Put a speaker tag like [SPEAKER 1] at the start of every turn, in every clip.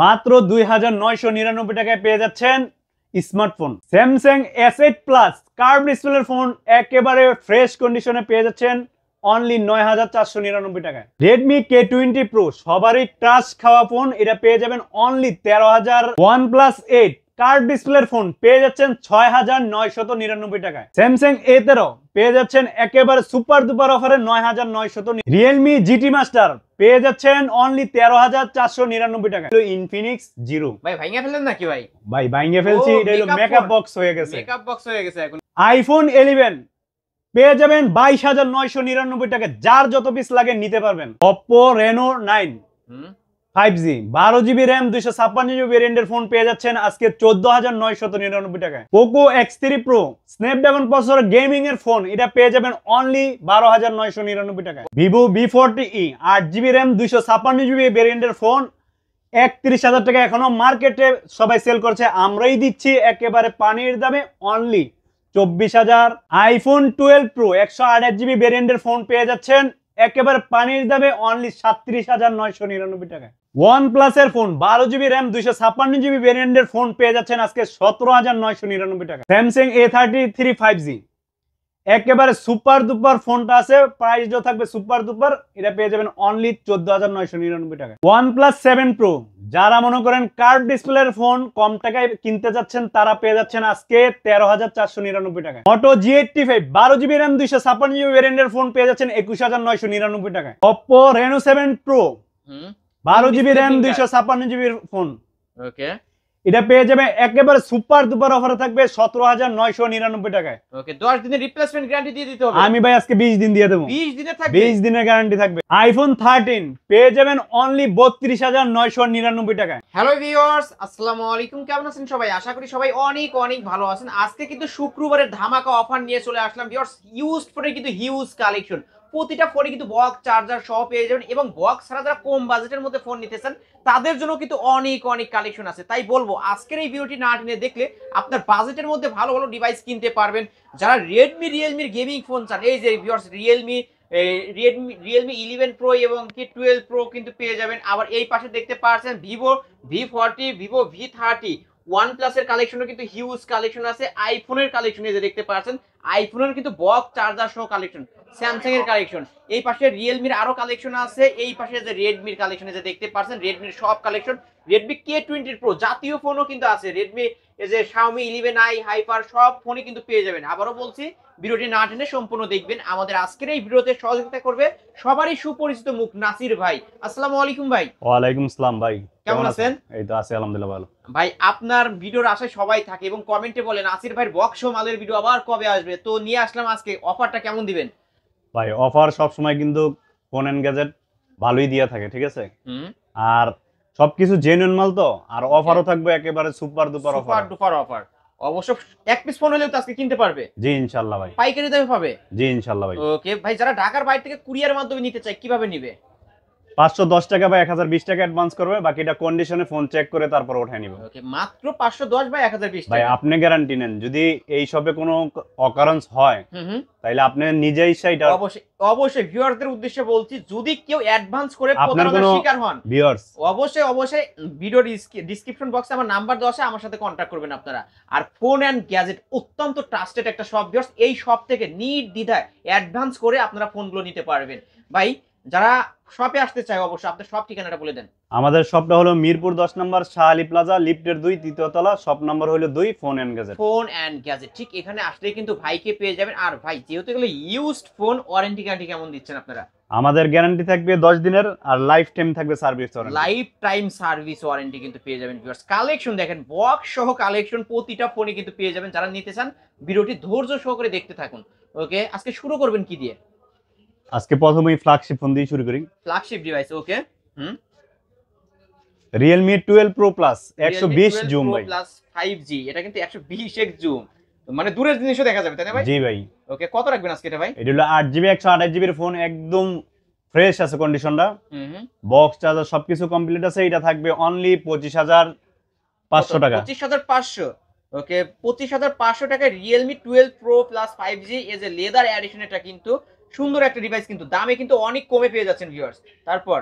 [SPEAKER 1] মাত্র 2999 টাকায় পেয়ে যাচ্ছেন smartphone Samsung S8 plus curve ডিসপ্লের ফোন একেবারে ফ্রেশ কন্ডিশনে পেয়ে যাচ্ছেন অনলি 9499 টাকায়। রেডমি K20 Pro সবারই টাচ খাওয়া ফোন, এটা পেয়ে যাবেন অনলি 13,000। OnePlus 8 কার্ভ ডিসপ্লের ফোন পেয়ে যাচ্ছেন 6999 টাকায়। স্যামসাং A13 পেয়ে যাচ্ছেন একেবারে সুপার দুপার অফারে 9999। রিয়েলমি GT মাস্টার পেয়ে যাচ্ছেন অনলি 13,499 টাকা। ইনফিনিক্স জিরো
[SPEAKER 2] ভাই ভাইঙ্গা ফেললেন নাকি ভাই?
[SPEAKER 1] ভাই ভাইঙ্গে ফেলছি, এটা হলো মেকআপ বক্স হয়ে গেছে।
[SPEAKER 2] মেকআপ বক্স হয়ে গেছে এখন।
[SPEAKER 1] আইফোন 11 পেয়ে যাবেন 22,999 টাকা। যার যত পিস লাগে নিতে পারবেন। Oppo Reno 9 5G 12GB RAM 256GB ভেরিয়েন্টের ফোন পেয়ে যাচ্ছেন আজকে 14,999 টাকায়। Poco X3 Pro Snapdragon processor gaming এর ফোন, এটা পেয়ে যাবেন অনলি 12,999 টাকায়। Vivo V40e 8GB RAM 256GB ভেরিয়েন্টের ফোন 31,000 টাকা এখনো মার্কেটে সবাই সেল করছে, আমরাই দিচ্ছি একেবারে পানির দামে অনলি 24,000। আইফোন 12 Pro 128GB ভেরিয়েন্টের ফোন পেয়ে যাচ্ছেন একেবারে পানির দামে অনলি 37,999 টাকায়। OnePlus এর ফোন 12GB RAM 256GB ভেরিয়েন্টের ফোন পেয়ে যাচ্ছেন আজকে 17,999 টাকা। Samsung A33 5G একেবারে সুপার দুপার ফোনটা আছে, প্রাইসও থাকবে সুপার দুপার, এটা পেয়ে যাবেন অনলি 14,999 টাকা। OnePlus 7 Pro যারা মনে করেন কার্ভ ডিসপ্লের ফোন কম টাকায় কিনতে যাচ্ছেন তারা পেয়ে যাচ্ছেন আজকে 13,499 টাকা। Moto G85 12GB RAM 256GB ভেরিয়েন্টের ফোন পেয়ে যাচ্ছেন 21,999 টাকায়। Oppo Reno 7 Pro 12GB RAM 256GB phone,
[SPEAKER 2] okay,
[SPEAKER 1] এটা পেয়ে যাবে একেবারে সুপার দুপার অফারে থাকবে 17,999 টাকায়।
[SPEAKER 2] ওকে, 10 দিনের রিপ্লেসমেন্ট গ্যারান্টি দিয়ে দিতে হবে।
[SPEAKER 1] আমি ভাই আজকে 20 দিন দিয়ে দেবো।
[SPEAKER 2] 20 দিনের থাকবে,
[SPEAKER 1] 20 দিনের গ্যারান্টি থাকবে। আইফোন 13 পেয়ে যাবেন অনলি 32,999 টাকায়।
[SPEAKER 2] হ্যালো ভিউয়ার্স, আসসালামু আলাইকুম। কেমন আছেন সবাই? আশা করি সবাই অনেক অনেক ভালো আছেন। আজকে কিন্তু শুক্রবারের ধামাকা অফার নিয়ে চলে আসলাম ভিউয়ার্স। ইউজড ফোনের কিন্তু হিউজ কালেকশন, প্রতিটা ফোনে কিন্তু বক্স চার্জার সহ পেয়ে যাবেন, এবং বক্স ছাড়া যারা কম বাজেটের মধ্যে ফোন নিতে চান তাদের জন্য কিন্তু অনেক অনেক কালেকশন আছে। তাই বলবো আজকের এই ভিডিওটি না টেনে দেখলে আপনার বাজেটের মধ্যে ভালো ভালো ডিভাইস কিনতে পারবেন। যারা রিয়েলমির গেমিং ফোন চান, এই যে ভিউয়ার্স রিয়েলমি 11 Pro এবং কি 12 Pro কিন্তু পেয়ে যাবেন। আবার এই পাশে দেখতে পাচ্ছেন Vivo V40, Vivo V30, OnePlus এর কালেকশনও কিন্তু হিউজ কালেকশন আছে। আইফোনের কালেকশন এই যে দেখতে পাচ্ছেন, আইফোনের কিন্তু বক্স চার্জার সহ কালেকশন, স্যামসাং এর কালেকশন, এই পাশে রিয়েলমির আরো কালেকশন আছে, এই পাশে যে রেডমির কালেকশন এই যে দেখতে পাচ্ছেন, রেডমির সব কালেকশন, রেডমি K20 Pro জাতীয় ফোনও কিন্তু আছে, রেডমি এই যে Xiaomi 11i হাইপার সব ফোনই কিন্তু পেয়ে যাবেন। আবারও বলছি ভিডিওটি না টেনে সম্পূর্ণ দেখবেন। আমাদের আজকের এই ভিডিওতে সহযোগিতা করবে সবারই সুপরিচিত মুখ নাসির ভাই। আসসালামু আলাইকুম ভাই।
[SPEAKER 1] ওয়ালাইকুম আসসালাম ভাই,
[SPEAKER 2] কেমন আছেন?
[SPEAKER 1] এই তো আছি আলহামদুলিল্লাহ ভালো।
[SPEAKER 2] ভাই আপনার ভিডিওর আশায় সবাই থাকে এবং কমেন্টে বলে নাসির ভাইয়ের বক্স মালের ভিডিও আবার কবে আসবে, তো নিয়ে আসলাম আজকে। অফারটা কেমন দিবেন
[SPEAKER 1] ভাই? অফার সব সময় কিন্তু ফোন এন্ড গ্যাজেট ভালোই দিয়ে থাকে, ঠিক আছে, আর সবকিছু জেনুইন মাল তো, আর অফারও থাকবে একেবারে super দুপার offer.
[SPEAKER 2] Super duper offer. অবশ্য এক পিস ফোন হলেও তো আজকে কিনতে পারবে।
[SPEAKER 1] জি ইনশাআল্লাহ ভাই,
[SPEAKER 2] পাইকারি দামে পাবে।
[SPEAKER 1] জি ইনশাআল্লাহ ভাই।
[SPEAKER 2] ওকে ভাই, যারা ঢাকার বাইরে থেকে কুরিয়ার মাধ্যমে নিতে চায় কিভাবে নিবে?
[SPEAKER 1] 510 টাকা বা 1020 টাকা অ্যাডভান্স করবে, বাকিটা কন্ডিশনে ফোন চেক করে তারপর উঠায় নিব।
[SPEAKER 2] ওকে, মাত্র 510 বা 1020
[SPEAKER 1] ভাই
[SPEAKER 2] টাকা।
[SPEAKER 1] আপনি গ্যারান্টি নেন যদি এই শপে কোনো অকারেন্স হয় তাইলে আপনি নিজেই সেইটা।
[SPEAKER 2] অবশ্যই অবশ্যই ভিউয়ারদের উদ্দেশ্যে বলছি, যদি কেউ অ্যাডভান্স করে প্রতারণার শিকার হন,
[SPEAKER 1] ভিউয়ার্স
[SPEAKER 2] অবশ্যই অবশ্যই ভিডিও ডেসক্রিপশন বক্সে আমার নাম্বার দেওয়া আছে, আমার সাথে কন্ট্যাক্ট করবেন আপনারা। আর ফোন এন্ড গ্যাজেট অত্যন্ত ট্রাস্টেড একটা শপ ভিউয়ার্স, এই শপ থেকে নির্দ্বিধায় অ্যাডভান্স করে আপনারা ফোনগুলো নিতে পারবেন। ভাই যারা শপে আসতে চায় অবশ্যই আপনার সব ঠিকানাটা বলে দেন।
[SPEAKER 1] আমাদের শপটা হলো মিরপুর 10 নম্বর শাহ আলী প্লাজা, লিফটের 2 তৃতীয় তলা, শপ নাম্বার হলো 2, phone and gadget.
[SPEAKER 2] Phone and gadget ঠিক এখানে আসলে কিন্তু ভাইকে পেয়ে যাবেন। আর ভাই যেহেতু এগুলো ইউজড ফোন, ওয়ারেন্টি গ্যারান্টি কেমন দিচ্ছেন আপনারা?
[SPEAKER 1] আমাদের গ্যারান্টি থাকবে 10 দিনের, আর লাইফ টাইম থাকবে service warranty.
[SPEAKER 2] Life time service warranty কিন্তু পেয়ে যাবেন ভিউয়ার্স। কালেকশন দেখেন, বক্স সহ কালেকশন প্রতিটা ফোনে কিন্তু পেয়ে যাবেন। যারা নিতে চান ভিডিওটি ধৈর্য সহকারে দেখতে থাকুন। ওকে, আজকে শুরু করবেন কি দিয়ে?
[SPEAKER 1] আজকে প্রথমেই ফ্ল্যাগশিপ ফোন দিয়ে শুরু করি।
[SPEAKER 2] ফ্ল্যাগশিপ ডিভাইস, ওকে।
[SPEAKER 1] Realme 12 Pro Plus 120 জুম ভাই,
[SPEAKER 2] প্লাস 5G, এটা কিন্তু 120x জুম, মানে দূরের জিনিসও দেখা যাবে, তাই না ভাই?
[SPEAKER 1] জি ভাই।
[SPEAKER 2] ওকে, কত রাখবেন আজকে এটা ভাই?
[SPEAKER 1] এটা হলো 8GB 128GB এর ফোন, একদম ফ্রেশ আছে কন্ডিশনটা, বক্স চার্জার সবকিছু কমপ্লিট আছে। এটা থাকবে অনলি 25,500 টাকা।
[SPEAKER 2] 25,500। ওকে, 25,500 টাকায় Realme 12 Pro Plus 5G as a leather addition. এটা কিন্তু সুন্দর একটা ডিভাইস, কিন্তু দামে কিন্তু অনেক কমে পেয়ে যাচ্ছেন ভিউয়ার্স। তারপর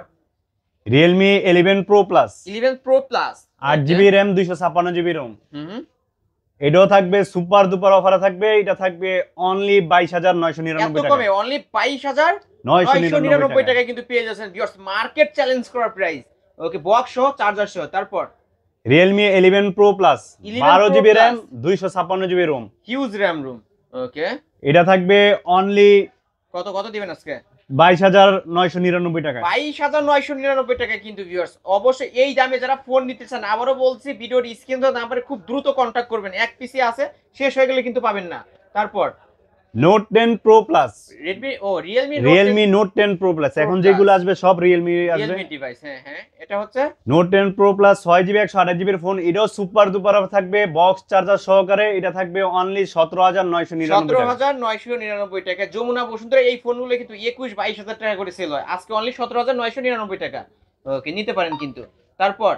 [SPEAKER 1] Realme 11 Pro Plus
[SPEAKER 2] 11 Pro Plus
[SPEAKER 1] 8GB RAM 256GB ROM
[SPEAKER 2] হুম
[SPEAKER 1] এটাও থাকবে সুপার দুপার অফারে থাকবে, এটা থাকবে অনলি 22,999
[SPEAKER 2] এত
[SPEAKER 1] টাকা।
[SPEAKER 2] কমে অনলি 22,999 টাকায় কিন্তু পেয়ে যাচ্ছেন ভিউয়ার্স, মার্কেট চ্যালেঞ্জ করা প্রাইস। ওকে, বক্স সহ চার্জার সহ। তারপর
[SPEAKER 1] Realme 11 Pro Plus
[SPEAKER 2] 11
[SPEAKER 1] 12GB
[SPEAKER 2] Pro
[SPEAKER 1] RAM
[SPEAKER 2] Plus
[SPEAKER 1] 256GB ROM
[SPEAKER 2] huge RAM room. Okay,
[SPEAKER 1] এটা থাকবে অনলি
[SPEAKER 2] কত কত দিবেন আজকে?
[SPEAKER 1] 22,999 টাকা।
[SPEAKER 2] 22,999 টাকায় কিন্তু ভিউয়ার্স। অবশ্যই এই দামে যারা ফোন নিতে চান, আবারও বলছি ভিডিওর স্ক্রিন নাম্বারে খুব দ্রুত কন্ট্যাক্ট করবেন, এক পিসি আছে, শেষ হয়ে গেলে কিন্তু পাবেন না। তারপর
[SPEAKER 1] Note 10 Pro Plus
[SPEAKER 2] Realme
[SPEAKER 1] Note 10 Pro Plus এখন
[SPEAKER 2] Plus।
[SPEAKER 1] যেগুলো আসবে সব Realme আসবে।
[SPEAKER 2] Realme ডিভাইস, হ্যাঁ হ্যাঁ, এটা হচ্ছে
[SPEAKER 1] Note 10 Pro Plus 6GB 128GB এর ফোন, এটাও সুপার দুপার থাকবে বক্স চার্জার সহকারে, এটা থাকবে অনলি 17,999 টাকা।
[SPEAKER 2] 17,999 টাকা। যমুনা বসুন্ধরা এই ফোনগুলো কিন্তু 21-22 হাজার টাকা করে সেল হয়, আজকে অনলি 17,999 টাকা। ওকে, নিতে পারেন কিন্তু। তারপর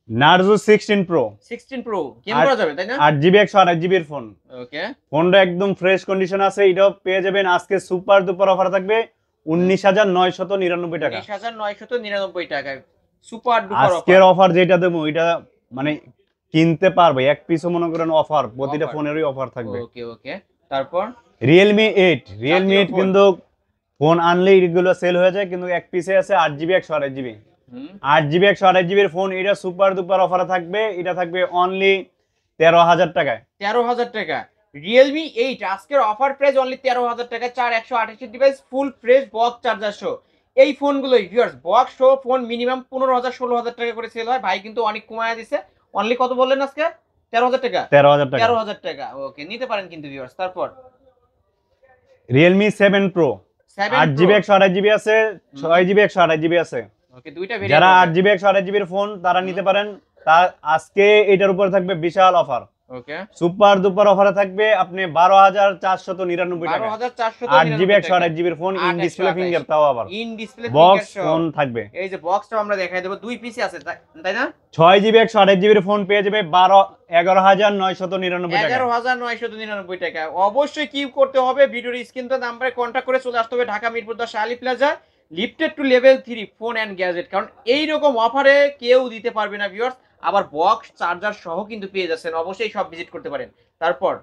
[SPEAKER 1] Narzo 16 Pro
[SPEAKER 2] 16 Pro গেম করা যাবে তাই না?
[SPEAKER 1] 8GB 128GB এর ফোন,
[SPEAKER 2] ওকে,
[SPEAKER 1] ফোনটা একদম ফ্রেশ কন্ডিশন আছে, এটাও পেয়ে যাবেন আজকে সুপার দুপার অফার থাকবে 19,999 টাকা।
[SPEAKER 2] 19,999 টাকায় সুপার ডুপার
[SPEAKER 1] আজকের
[SPEAKER 2] অফার।
[SPEAKER 1] অফার যেটা দেবো এটা মানে কিনতে পারবে, এক পিসও মনে করেন অফার, প্রতিটা
[SPEAKER 2] Offer।
[SPEAKER 1] ফোনেরই অফার থাকবে।
[SPEAKER 2] ওকে ওকে, তারপর
[SPEAKER 1] Realme 8
[SPEAKER 2] জাতীয় ফোন।
[SPEAKER 1] কিন্তু ফোন আনলে এগুলো সেল হয়ে যায়, কিন্তু এক পিসে আছে 8GB 128GB 8GB 128GB এর ফোন, এটা সুপার দুপার অফারে থাকবে, এটা থাকবে অনলি 13,000 টাকায়।
[SPEAKER 2] 13,000 টাকা। Realme 8 আজকের অফার প্রাইস অনলি 13,000 টাকা, 4128 device, full fresh box charger সহ। এই ফোনগুলোই ভিউয়ার্স বক্স সহ ফোন মিনিমাম 15,000-16,000 টাকা করে সেল হয়, ভাই কিন্তু অনেক কমায় দিছে। অনলি কত বললেন আজকে? 13,000 টাকা।
[SPEAKER 1] 13,000 টাকা।
[SPEAKER 2] 13,000 টাকা। ওকে, নিতে পারেন কিন্তু ভিউয়ার্স। তারপর
[SPEAKER 1] Realme 7 Pro
[SPEAKER 2] 7
[SPEAKER 1] 8GB 128GB আছে, 6GB 128GB আছে।
[SPEAKER 2] ওকে, দুইটা
[SPEAKER 1] যারা
[SPEAKER 2] ভেরিয়েন্ট।
[SPEAKER 1] 8GB 128GB এর ফোন তারা নিতে পারেন, তার আজকে এটার উপরে থাকবে বিশাল অফার,
[SPEAKER 2] ওকে,
[SPEAKER 1] সুপার দুপার অফারে থাকবে আপনি 12,499 টাকা। 8GB
[SPEAKER 2] 12,499 টাকা।
[SPEAKER 1] 128GB এর ফোন, ইন
[SPEAKER 2] 8
[SPEAKER 1] ডিসপ্লে
[SPEAKER 2] 128
[SPEAKER 1] ফিঙ্গার, তাও আবার
[SPEAKER 2] ইন ডিসপ্লে
[SPEAKER 1] বক্স
[SPEAKER 2] ফিঙ্গার সহ।
[SPEAKER 1] ফোন থাকবে।
[SPEAKER 2] এই যে বক্সটা আমরা দেখাই দেব, দুই পিসি আছে তাই না?
[SPEAKER 1] 6GB 128GB এর ফোন পেয়ে যাবে 11,999 টাকা।
[SPEAKER 2] 11,999 টাকা। অবশ্যই কি করতে হবে, ভিডিওর স্ক্রিনতে নাম্বারে কন্ট্যাক্ট করে চলে আসতে হবে Dhaka Mirpur 10 Ali plaza, lifted to level 3 phone and gadget. কারণ এইরকম অফারে কেউ দিতে পারবে না ভিউয়ার্স, আবার বক্স চার্জার সহ কিন্তু পেয়ে যাচ্ছেন। অবশ্যই সব ভিজিট করতে পারেন। তারপর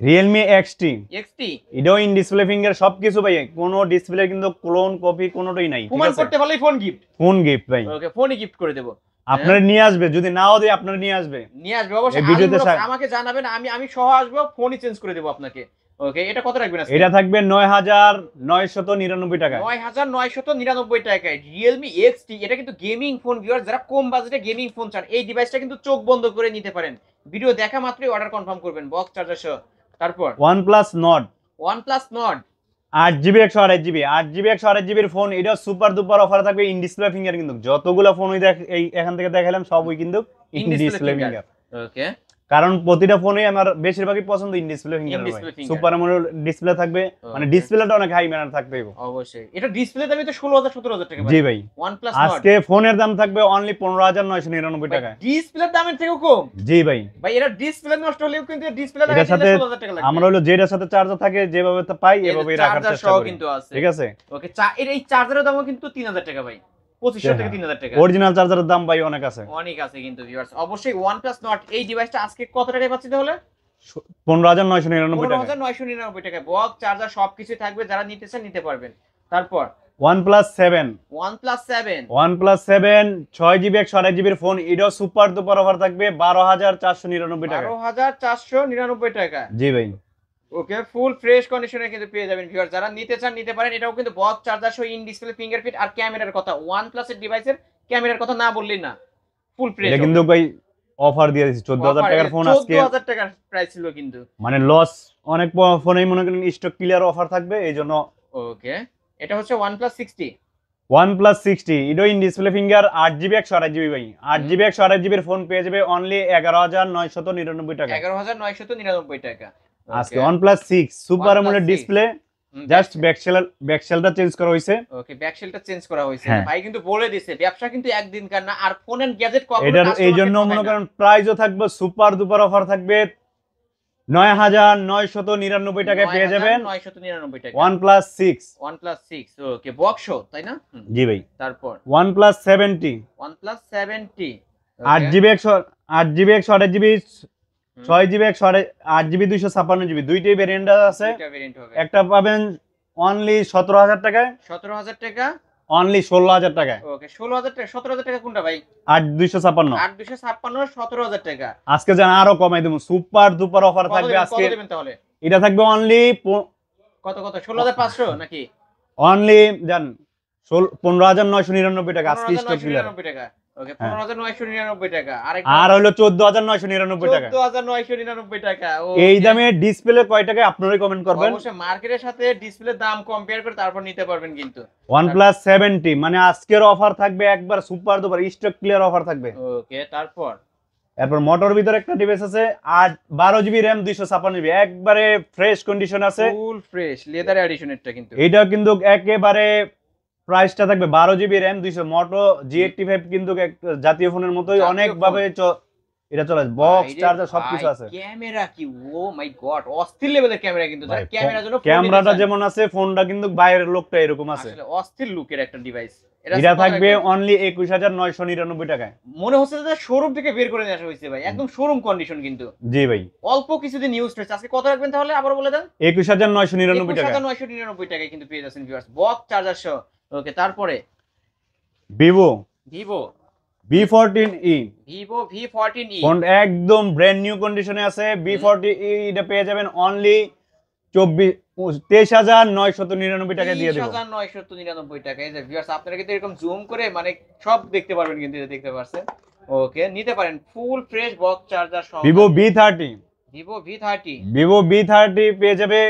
[SPEAKER 1] Realme XT
[SPEAKER 2] XT
[SPEAKER 1] এটাও ইন ডিসপ্লে ফিঙ্গার, সবকিছু ভাই, কোনো ডিসপ্লে কিন্তু ক্লোন কপি কোনোটাই নাই, ঠিক
[SPEAKER 2] প্রমাণ
[SPEAKER 1] আছে?
[SPEAKER 2] করতে পারলেই ফোন গিফট।
[SPEAKER 1] ফোন গিফট ভাই,
[SPEAKER 2] ওকে, ফোনই গিফট করে দেব।
[SPEAKER 1] আপনারা নিয়ে আসবে, যদি নাও দেয় আপনারা নিয়ে আসবে,
[SPEAKER 2] নিয়ে আসবে অবশ্যই।
[SPEAKER 1] এই ভিডিওতে
[SPEAKER 2] আমাকে জানাবেন, আমি সহ আসবো, ফোনই চেঞ্জ করে দেব আপনাকে। ওকে, এটা কত রাখবেন আজকে?
[SPEAKER 1] এটা থাকবে 9,999 টাকা।
[SPEAKER 2] 9,999 টাকায় Realme XT। এটা কিন্তু গেমিং ফোন ভিউয়ার, যারা কম বাজেটে গেমিং ফোন চান এই ডিভাইসটা কিন্তু চোখ বন্ধ করে নিতে পারেন। ভিডিও দেখা মাত্রই অর্ডার কনফার্ম করবেন বক্স চার্জার সহ। তারপর
[SPEAKER 1] OnePlus Nord
[SPEAKER 2] OnePlus Nord
[SPEAKER 1] 8GB 128GB এর ফোন, এটা সুপার দুপার অফার থাকবে, ইন ডিসপ্লে ফিঙ্গার, কিন্তু যতগুলা ফোন এই এখান থেকে দেখালাম সবই কিন্তু ইন ডিসপ্লে ফিঙ্গার।
[SPEAKER 2] ওকে,
[SPEAKER 1] কারণ প্রতিটা ফোনে আমার বেশিরভাগই পছন্দ in display finger,
[SPEAKER 2] In-display finger।
[SPEAKER 1] Super AMOLED display থাকবে, মানে
[SPEAKER 2] Okay।
[SPEAKER 1] ডিসপ্লেটা অনেক হাই ম্যানার থাকবে।
[SPEAKER 2] অবশ্যই। এটা ডিসপ্লে দামই তো 16,000-17,000 টাকা
[SPEAKER 1] জি ভাই,
[SPEAKER 2] OnePlus Nord।
[SPEAKER 1] আজকে ফোনের দাম থাকবে অনলি 15,999 টাকা।
[SPEAKER 2] ডিসপ্লের দামের থেকেও কম
[SPEAKER 1] জি ভাই,
[SPEAKER 2] ভাই। এটা ডিসপ্লে নষ্ট হলেও কিন্তু ডিসপ্লে
[SPEAKER 1] এটার সাথে
[SPEAKER 2] 16,000 টাকা লাগবে।
[SPEAKER 1] আমরা হলো যেটার সাথে চার্জার থাকে যেভাবে পাই এভাবেই রাখার
[SPEAKER 2] চার্জার
[SPEAKER 1] চেষ্টা
[SPEAKER 2] সহ
[SPEAKER 1] করি,
[SPEAKER 2] কিন্তু আছে।
[SPEAKER 1] ঠিক আছে?
[SPEAKER 2] ওকে, এই চার্জারের দামও কিন্তু 3,000 টাকা ভাই, 2,500 থেকে 3,000 টাকা।
[SPEAKER 1] অরিজিনাল চার্জারের দাম ভাই অনেক আছে,
[SPEAKER 2] অনেক আছে কিন্তু ভিউয়ার্স। অবশ্যই OnePlus Nord এই ডিভাইসটা আজকে কত টাকায় পাচ্ছি তাহলে?
[SPEAKER 1] 15,999 টাকা।
[SPEAKER 2] 15,999 টাকা। বক্স চার্জার সবকিছু থাকবে, যারা নিতে চান নিতে পারবেন। তারপর
[SPEAKER 1] OnePlus 7
[SPEAKER 2] OnePlus 7
[SPEAKER 1] 6GB 128GB এর ফোন, এটাও সুপার দুপার অফার থাকবে 12,499 টাকা।
[SPEAKER 2] 12,499 টাকা।
[SPEAKER 1] জি ভাই,
[SPEAKER 2] ওকে, ফুল ফ্রেশ কন্ডিশনে কিন্তু পেয়ে যাবেন ভিউয়ার, যারা নিতে চান নিতে পারেন। এটাও কিন্তু বক্স চার্জার সহ, ইন ডিসপ্লে ফিঙ্গারপ্রিন্ট আর ক্যামেরার কথা, OnePlus এর ডিভাইসের ক্যামেরার কথা না বললেই না, ফুল ফ্রেশ।
[SPEAKER 1] এটা কিন্তু ভাই অফার দিয়ে দিছি 14,000 টাকার ফোন, আজকে
[SPEAKER 2] 14,000 টাকার প্রাইস ছিল কিন্তু,
[SPEAKER 1] মানে লস অনেক ফোনেই মনে করেন স্টক ক্লিয়ার অফার থাকবে, এইজন্য।
[SPEAKER 2] ওকে, এটা হচ্ছে OnePlus 60
[SPEAKER 1] OnePlus 60 এটাও in display finger, 8GB 128GB ভাই, 8GB 128GB এর ফোন পেয়ে যাবে অনলি 11,999 টাকা।
[SPEAKER 2] 11,999 টাকা
[SPEAKER 1] আজকে OnePlus 6 super
[SPEAKER 2] OnePlus
[SPEAKER 1] amoled
[SPEAKER 2] 6
[SPEAKER 1] display, just ব্যাকসেলটা চেঞ্জ করা হয়েছে।
[SPEAKER 2] ওকে, ব্যাকশেলটা চেঞ্জ করা হয়েছে।
[SPEAKER 1] হ্যাঁ।
[SPEAKER 2] ভাই কিন্তু বলে দিছে ব্যবসা কিন্তু একদিনকার না, আর ফোন এন্ড গ্যাজেট কখনো
[SPEAKER 1] এটার
[SPEAKER 2] customer
[SPEAKER 1] এই জন্য
[SPEAKER 2] কে
[SPEAKER 1] মনে
[SPEAKER 2] ঠকায় না।
[SPEAKER 1] করেন প্রাইসও থাকবে সুপার দুপার অফার থাকবে 9,999 টাকায় পেয়ে যাবেন
[SPEAKER 2] 9,999 টাকা
[SPEAKER 1] OnePlus 6।
[SPEAKER 2] OnePlus 6 ওকে বক্স তাই না
[SPEAKER 1] জি ভাই।
[SPEAKER 2] তারপর
[SPEAKER 1] OnePlus 70
[SPEAKER 2] OnePlus 70
[SPEAKER 1] 8GB 8GB 128GB 6GB 8GB 256GB দুইটাই ভেরিয়েন্ট আছে।
[SPEAKER 2] দুইটা ভেরিয়েন্ট হবে।
[SPEAKER 1] একটা পাবেন অনলি 17,000 টাকায়,
[SPEAKER 2] 17,000 টাকা
[SPEAKER 1] অনলি 16,000 টাকায়।
[SPEAKER 2] ওকে 16,000 টাকা 17,000 টাকা কোনটা ভাই
[SPEAKER 1] 8,256।
[SPEAKER 2] 8,256 17,000 টাকা
[SPEAKER 1] আজকে জানা আরো কমাই দেবো, সুপার দুপার অফার
[SPEAKER 2] কত
[SPEAKER 1] থাকবে
[SPEAKER 2] দেবেন,
[SPEAKER 1] আজকে।
[SPEAKER 2] কত দেবেন তাহলে
[SPEAKER 1] এটা থাকবে অনলি
[SPEAKER 2] কত 16,500 নাকি
[SPEAKER 1] অনলি জান 15,999 টাকা আজকে স্টক ক্লিয়ার।
[SPEAKER 2] 15,999 টাকা ওকে 15,999 টাকা
[SPEAKER 1] আর হলো 14,999 টাকা।
[SPEAKER 2] 14,999 টাকা
[SPEAKER 1] এই দামে ডিসপ্লে কয় টাকা আপনারাই কমেন্ট করবেন।
[SPEAKER 2] অবশ্যই মার্কেটের সাথে ডিসপ্লে দাম কম্পেয়ার করে তারপর নিতে পারবেন কিন্তু।
[SPEAKER 1] OnePlus 70 মানে আজকের অফার থাকবে একবার সুপার দুপার স্টক ক্লিয়ার অফার থাকবে।
[SPEAKER 2] ওকে তারপর
[SPEAKER 1] এরপর মোটর ভিতরে একটা ডিভাইস আছে 12GB RAM 256GB একবারে ফ্রেশ কন্ডিশন আছে,
[SPEAKER 2] ফুল ফ্রেশ লেদার এডিশন এটা কিন্তু।
[SPEAKER 1] এটা কিন্তু একেবারে প্রাইসটা থাকবে 12GB RAM 200 মোটো G85 কিন্তু জাতীয় ফোনের মতোই
[SPEAKER 2] জাতীয়
[SPEAKER 1] অনেক
[SPEAKER 2] ফোন।
[SPEAKER 1] ভাবে এটা চলে, বক্স চার্জার সবকিছু আছে।
[SPEAKER 2] ক্যামেরা কি ও মাই গড অস্থির লেভেলের ক্যামেরা কিন্তু
[SPEAKER 1] ভাই,
[SPEAKER 2] ক্যামেরার জন্য
[SPEAKER 1] ক্যামেরাটা যেমন আছে ফোনটা কিন্তু বাইরের লোকটা এরকম আছে।
[SPEAKER 2] আসলে অস্থির লুকের একটা ডিভাইস।
[SPEAKER 1] এটা থাকবে অনলি 21,999 টাকায়।
[SPEAKER 2] মনে হচ্ছে যে শোরুম থেকে বের করে নিয়ে আসা হয়েছে ভাই, একদম শোরুম কন্ডিশন কিন্তু।
[SPEAKER 1] জি ভাই।
[SPEAKER 2] অল্প কিছুদিন ইউজ হয়েছে। আজকে কত রাখবেন তাহলে আবার বলে দেন।
[SPEAKER 1] 21,999 টাকা।
[SPEAKER 2] 21,999 টাকায় কিন্তু পেয়ে যাচ্ছেন ভিউয়ার্স বক্স চার্জার সহ। ওকে তারপরে
[SPEAKER 1] Vivo
[SPEAKER 2] Vivo
[SPEAKER 1] V14e
[SPEAKER 2] Vivo V14e
[SPEAKER 1] phone একদম ব্র্যান্ড নিউ কন্ডিশনে আছে। V14e এটা পেয়ে যাবেন অনলি 23,999 টাকা দিয়ে দেব।
[SPEAKER 2] 23,999 টাকা। এই যে ভিউয়ার্স আপনারা কিন্তু এরকম জুম করে মানে সব দেখতে পারবেন কিন্তু, এটা দেখতে পাচ্ছেন। ওকে নিতে পারেন ফুল ফ্রেশ বক্স চার্জার সহ।
[SPEAKER 1] ভিভো V30
[SPEAKER 2] ভিভো V30
[SPEAKER 1] পেয়ে যাবে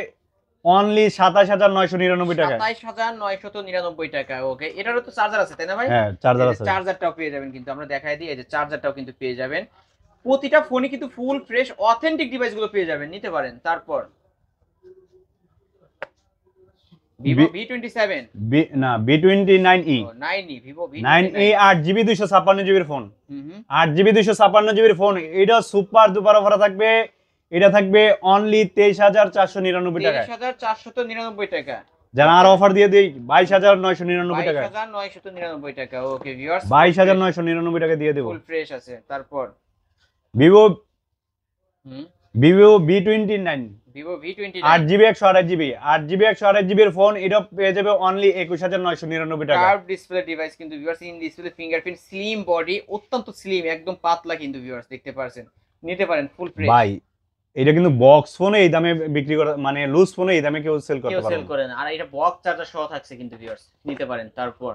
[SPEAKER 1] অনলি 27,999 টাকা।
[SPEAKER 2] 27,999 টাকা। ওকে এটারও তো চার্জার আছে তাই না ভাই?
[SPEAKER 1] হ্যাঁ চার্জার আছে।
[SPEAKER 2] চার্জারটাও পেয়ে যাবেন কিন্তু, আমরা দেখাই দিই। এই যে চার্জারটাও কিন্তু পেয়ে যাবেন। প্রতিটা ফোনে কিন্তু ফুল ফ্রেশ অথেন্টিক ডিভাইস গুলো পেয়ে যাবেন, নিতে পারেন। তারপর ভিভো V27
[SPEAKER 1] না V29e
[SPEAKER 2] ও 9e Vivo
[SPEAKER 1] 9e 8GB 256GB এর ফোন।
[SPEAKER 2] হুম
[SPEAKER 1] 8GB 256GB এর ফোন, এটা সুপার দুপার অফার থাকবে। এটা থাকবে অনলি 23,499 টাকা।
[SPEAKER 2] 23,499 টাকা।
[SPEAKER 1] যারা আর অফার দিয়ে দেই 22,999 টাকা।
[SPEAKER 2] 22,999 টাকা। ওকে ভিউয়ার্স
[SPEAKER 1] 22,999 টাকা দিয়ে দেব।
[SPEAKER 2] ফুল ফ্রেশ আছে। তারপর
[SPEAKER 1] ভিভো
[SPEAKER 2] হুম
[SPEAKER 1] V29
[SPEAKER 2] Vivo V29
[SPEAKER 1] 8GB 128GB 8GB 128GB এর ফোন, এটা পেয়ে যাবে অনলি 21,999 টাকা।
[SPEAKER 2] কার্ভ ডিসপ্লে ডিভাইস কিন্তু viewers, in display fingerprint, slim body, অত্যন্ত স্লিম, একদম পাতলা কিন্তু ভিউয়ার্স দেখতে পারছেন, নিতে পারেন ফুল ফ্রেশ।
[SPEAKER 1] ভাই এটা কিন্তু বক্স ফোনে এই দামে বিক্রি করে, মানে লুজ ফোনে এই দামে কেউ সেল করতে
[SPEAKER 2] কেউ
[SPEAKER 1] পারবে
[SPEAKER 2] সেল
[SPEAKER 1] না।
[SPEAKER 2] করে না, আর এটা বক্স চার্জার সহ থাকছে কিন্তু ভিউয়ার্স, নিতে পারেন। তারপর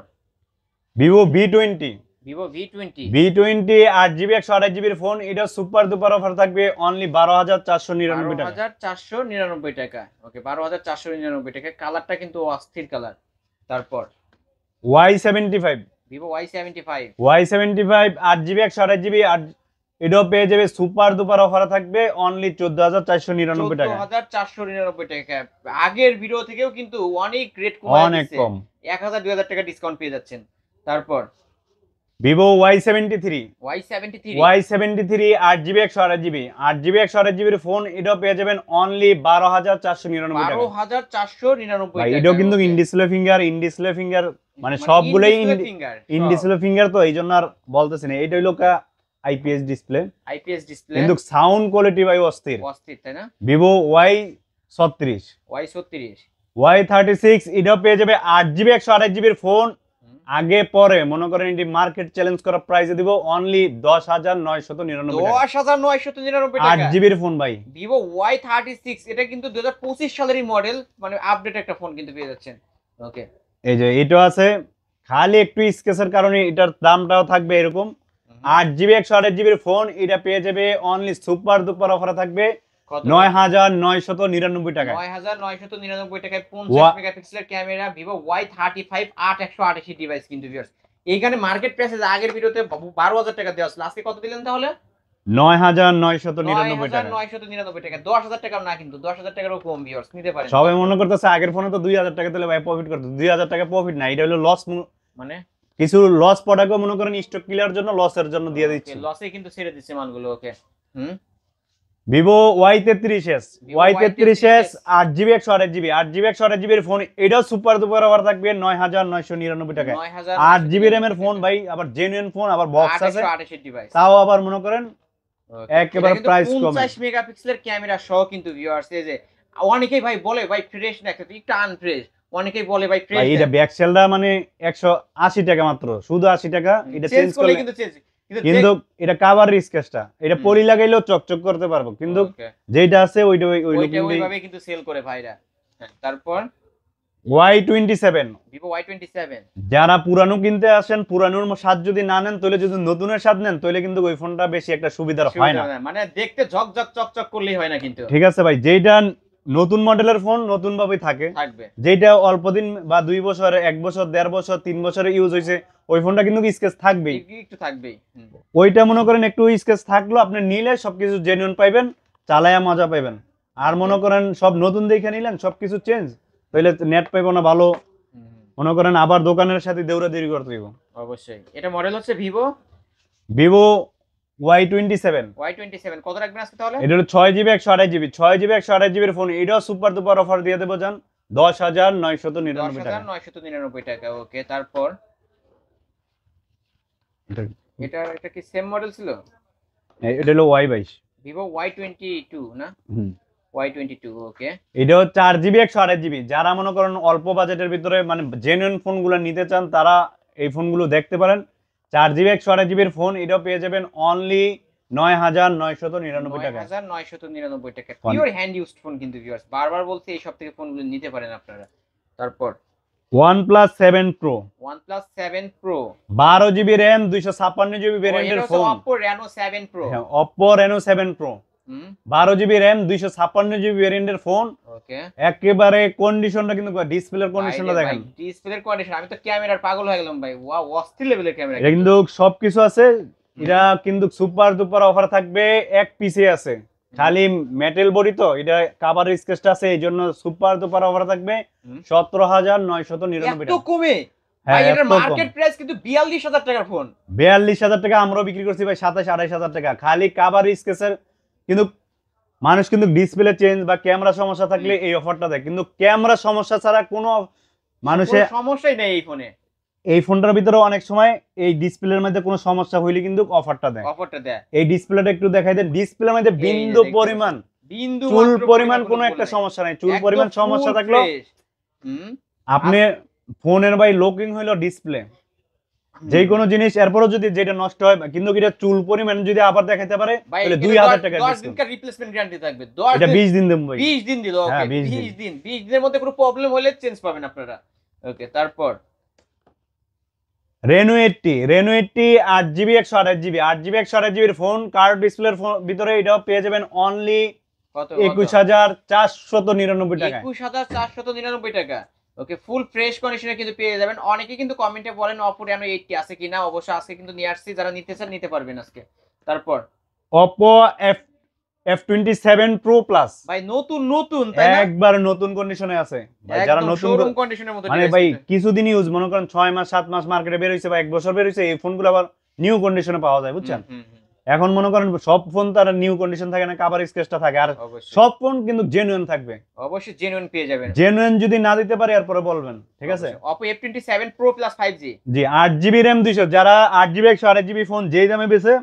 [SPEAKER 1] Vivo V20
[SPEAKER 2] Vivo V20
[SPEAKER 1] 8GB 128GB এর ফোন, এটা সুপার দুপার অফার থাকবে অনলি 12,499 টাকা।
[SPEAKER 2] 12,499 টাকা। ওকে 12,499 টাকা। কালারটা কিন্তু অস্থির কালার। তারপর
[SPEAKER 1] Y75
[SPEAKER 2] Vivo Y75
[SPEAKER 1] 8GB 128GB এটাও পেয়ে যাবে সুপার দুপার অফার থাকবে অনলি 14,499 টাকা।
[SPEAKER 2] 14,499 টাকা। আগের ভিডিও থেকেও কিন্তু অনেক রেট কম,
[SPEAKER 1] অনেক কম,
[SPEAKER 2] 1,000-2,000 টাকা ডিসকাউন্ট পেয়ে যাচ্ছেন। তারপর
[SPEAKER 1] Vivo Y73
[SPEAKER 2] Y73
[SPEAKER 1] 8GB 128GB 128GB এর ফোন, এটাও পেয়ে যাবেন অনলি 12,499 টাকা।
[SPEAKER 2] 12,499
[SPEAKER 1] ভাই
[SPEAKER 2] টাকা।
[SPEAKER 1] এটাও কিন্তু ইন ডিসপ্লে ফিঙ্গার মানে সবগুলাই ইন ডিসপ্লে ফিঙ্গার, তো এইজন্য আর বলতেছি না। এটা হইলো আইপিএস ডিসপ্লে, কিন্তু সাউন্ড কোয়ালিটি ভাই অস্থির
[SPEAKER 2] তাই না?
[SPEAKER 1] ভিভো Y36
[SPEAKER 2] Y36
[SPEAKER 1] এটাও পেয়ে যাবে 8GB 128GB এর ফোন। আগে পরে মনে করেন এটি মার্কেট চ্যালেঞ্জ করা প্রাইসে দিব অনলি 10,999 টাকা।
[SPEAKER 2] 10,999 টাকা
[SPEAKER 1] 8GB এর ফোন ভাই।
[SPEAKER 2] ভিভো Y36 এটা কিন্তু 2025 সালেরই মডেল, মানে আপডেট একটা ফোন কিন্তু পেয়ে যাচ্ছেন। ওকে
[SPEAKER 1] এই যে এটা আছে, খালি একটু স্কেচের কারণে এটার দামটাও থাকবে এরকম। 8GB 128GB এর ফোন, এটা পেয়ে যাবে অনলি সুপার দুপার অফারে থাকবে 9,999 টাকা।
[SPEAKER 2] 9,999 টাকায় 50 মেগাপিক্সেলের ক্যামেরা, ভিভো Y35 8128 ডিভাইস কিন্তু ভিউয়ার্স। এইখানে মার্কেট প্রাইসে আগের ভিডিওতে 12,000 টাকা দেওয়া ছিল, আজকে কত দিলেন তাহলে?
[SPEAKER 1] 9,999 টাকা।
[SPEAKER 2] 9,999 টাকা। 10,000 টাকা না কিন্তু, 10,000 টাকারও কম ভিউয়ার্স, নিতে পারেন।
[SPEAKER 1] সবাই মনে করতেছে আগের ফোনে তো 2,000 টাকা দিলে ভাই প্রফিট করতে, 2,000 টাকা প্রফিট না, এটা হলো লস।
[SPEAKER 2] মানে
[SPEAKER 1] কিছু লস প্রোডাক্টও মনে করেন স্টক ক্লিয়ার জন্য লসের জন্য দিয়ে দিচ্ছি,
[SPEAKER 2] লসে কিন্তু ছেড়ে দিচ্ছে মালগুলো। ওকে
[SPEAKER 1] Vivo Y33s
[SPEAKER 2] Vivo
[SPEAKER 1] Y33s 8GB 128GB 8GB 128GB এর ফোন, এটাও সুপার দুপার অফার থাকবে 9999 টাকায়। 8GB র্যামের ফোন ভাই, আবার জেনুইন ফোন, আবার বক্স আছে,
[SPEAKER 2] 828 ডিভাইস।
[SPEAKER 1] তাও আবার মনে করেন একেবারে প্রাইস কম।
[SPEAKER 2] 50 মেগাপিক্সেলের ক্যামেরা সহ কিন্তু ভিউয়ার্স, এই যে অনেকেই ভাই বলে ভাই ফ্রেশ না, একটু আনফ্রেশ, অনেকেই বলে ভাই ফ্রেশ।
[SPEAKER 1] ভাই এটা ব্যাক সেলটা মানে 180 টাকা মাত্র, শুধু 80 টাকা। এটা চেঞ্জ করলে
[SPEAKER 2] কিন্তু চেঞ্জ,
[SPEAKER 1] কিন্তু এটা কভার স্কেচটা, এটা পলি লাগাইলেও চকচক করতে পারবো, কিন্তু যেটা আছে ওইটা
[SPEAKER 2] ওইভাবে কিন্তু সেল করে ভাইরা। তারপর
[SPEAKER 1] Y27
[SPEAKER 2] Vivo Y27,
[SPEAKER 1] যারা পুরানো কিনতে আসেন, পুরানোর স্বাদ যদি না নেন, তাহলে যদি নতুনের স্বাদ নেন, তাহলে কিন্তু ওই ফোনটা বেশি একটা সুবিধার হয় না,
[SPEAKER 2] মানে দেখতে ঝকঝক চকচক করলেই হয় না কিন্তু।
[SPEAKER 1] ঠিক আছে ভাই, যেটা নতুন মডেলের ফোন নতুন ভাবেই থাকবে, যেটা অল্প দিন বা 2 বছর 1 বছর 1.5 বছর 3 বছরে ইউজ হয়েছে, ওই ফোনটা কিন্তু স্কেচ থাকবেই,
[SPEAKER 2] একটু থাকবেই।
[SPEAKER 1] ওইটা মনে করেন একটু স্কেচ থাকলো, আপনি নিলে সবকিছু জেনুইন পাইবেন, চালায়া মজা পাইবেন। আর মনে করেন সব নতুন দেখে নিলেন, সবকিছু চেঞ্জ, তাহলে নেট পাইবো না ভালো, মনে করেন আবার দোকানের সাথে দৌড়াদৌড়ি করতে হইব।
[SPEAKER 2] অবশ্যই। এটা মডেল হচ্ছে
[SPEAKER 1] ভিভো Y27
[SPEAKER 2] কত রাখবেন আজকে তাহলে?
[SPEAKER 1] এটা হলো 6GB 128GB 6GB 128GB এর ফোন, এটাও সুপার দুপার অফার দিয়ে দেবো জান 10,999 টাকা।
[SPEAKER 2] 10,999 টাকা। ওকে, তারপর এটা কি সেম মডেল ছিল?
[SPEAKER 1] এটা হলো Y22
[SPEAKER 2] Vivo Y22 না? Y22, ওকে।
[SPEAKER 1] এটাও 4GB 128GB। যারা মনে করেন অল্প বাজেটের ভিতরে মানে জেনুইন ফোনগুলো নিতে চান, তারা এই ফোনগুলো দেখতে পারেন। 4GB 128GB এর ফোন, এটাও পেয়ে যাবেন অনলি 9,999 টাকা।
[SPEAKER 2] 9,999 টাকা। পিওর হ্যান্ড ইউজড ফোন কিন্তু ভিউয়ার্স, বারবার বলছি এই সব থেকে ফোনগুলো নিতে পারেন আপনারা। তারপর
[SPEAKER 1] OnePlus 7 Pro 12GB RAM 256GB ভেরিয়েন্টের ফোন।
[SPEAKER 2] Oppo Reno 7 Pro,
[SPEAKER 1] হ্যাঁ, Oppo Reno 7 Pro 12GB RAM 256GB ভেরিয়েন্টের ফোন।
[SPEAKER 2] ওকে,
[SPEAKER 1] একেবারে কন্ডিশনটা কিন্তু ডিসপ্লের কন্ডিশনটা দেখেন,
[SPEAKER 2] ডিসপ্লের কন্ডিশন, আমি তো ক্যামেরার পাগল হয়ে গেলাম ভাই। ওয়াও, অস্থির লেভেলের ক্যামেরা।
[SPEAKER 1] এটা কিন্তু সবকিছু আছে, এটা কিন্তু সুপার দুপার অফার থাকবে, এক পিসে আছে, খালি মেটাল বডি, তো এটা কভার স্কেচটা আছে, এই জন্য সুপার দুপার অফার থাকবে 17,999 টাকা।
[SPEAKER 2] এত কমে? ভাই এটার মার্কেট প্রাইস কিন্তু 42,000 টাকার ফোন।
[SPEAKER 1] 42,000 টাকা আমরাও বিক্রি করছি ভাই 27-28,000 টাকা, খালি কভার স্কেচের। কিন্তু মানুষ কিন্তু ডিসপ্লে চেঞ্জ বা ক্যামেরা সমস্যা থাকলে এই অফারটা দেয়, কিন্তু ক্যামেরা সমস্যা ছাড়া কোনো মানুষের
[SPEAKER 2] সমস্যাই নেই এই ফোনে।
[SPEAKER 1] এই ফোনটার ভিতরে অনেক সময় এই ডিসপ্লের মধ্যে কোনো সমস্যা হইলে কিন্তু অফারটা দেয়। এই ডিসপ্লেটা একটু দেখাই দেন, ডিসপ্লের মধ্যে বিন্দু পরিমাণ, চুল পরিমাণ কোনো একটা সমস্যা নাই। চুল পরিমাণ সমস্যা থাকলো আপনি ফোনের ভাই লকিং হইলো ডিসপ্লে, যে কোনো জিনিস এরপরও যদি যেটা নষ্ট হয়, কিন্তু এটা চুল পরিমাণ যদি আবার দেখাইতে পারে তাহলে 2,000 টাকা
[SPEAKER 2] 10 দিনকার রিপ্লেসমেন্ট গ্যারান্টি থাকবে।
[SPEAKER 1] এটা 20 দিন দেব ভাই,
[SPEAKER 2] 20 দিন দিল। ওকে, 20 দিন, 20 দিনের মধ্যে কোনো প্রবলেম হলে চেঞ্জ পাবেন আপনারা। ওকে, তারপর
[SPEAKER 1] Reno 80 8GB 128GB 8GB 128GB এর ফোন, কার্ভ ডিসপ্লের ভিতরে এটাও পেয়ে যাবেন অনলি 21,499 টাকা।
[SPEAKER 2] 21,499 টাকা। ওকে, ফুল ফ্রেশ কন্ডিশনে কিন্তু পেয়ে যাবেন। অনেকে কিন্তু কমেন্টে বলেন Oppo Reno 80 আছে কিনা, অবশ্যই আজকে কিন্তু নিয়ে আসছি, যারা নিতে চান নিতে পারবেন আজকে। তারপর
[SPEAKER 1] Oppo F27 Pro Plus
[SPEAKER 2] ভাই নতুন তাই না?
[SPEAKER 1] একবার নতুন কন্ডিশনে আছে ভাই, যারা নতুন
[SPEAKER 2] শোরুম কন্ডিশনের মধ্যে
[SPEAKER 1] মানে ভাই কিছুদিন ইউজ, মনে করেন 6 মাস 7 মাস মার্কেটে বের হইছে বা 1 বছর বের হইছে, এই ফোনগুলো আবার নিউ কন্ডিশনে পাওয়া যায়, বুঝছেন? এখন মনে করেন সব ফোন তার নিউ কন্ডিশন থাকে না, কভার স্কেচটা থাকে, আর সব ফোন কিন্তু জেনুইন থাকবে।
[SPEAKER 2] অবশ্যই জেনুইন পেয়ে যাবেন।
[SPEAKER 1] জেনুইন যদি না দিতে পারে এরপরে বলবেন, ঠিক আছে?
[SPEAKER 2] Oppo F27 Pro Plus 5G,
[SPEAKER 1] জি 8GB RAM 200, যারা 8GB 128GB ফোন যেই দামে বেচে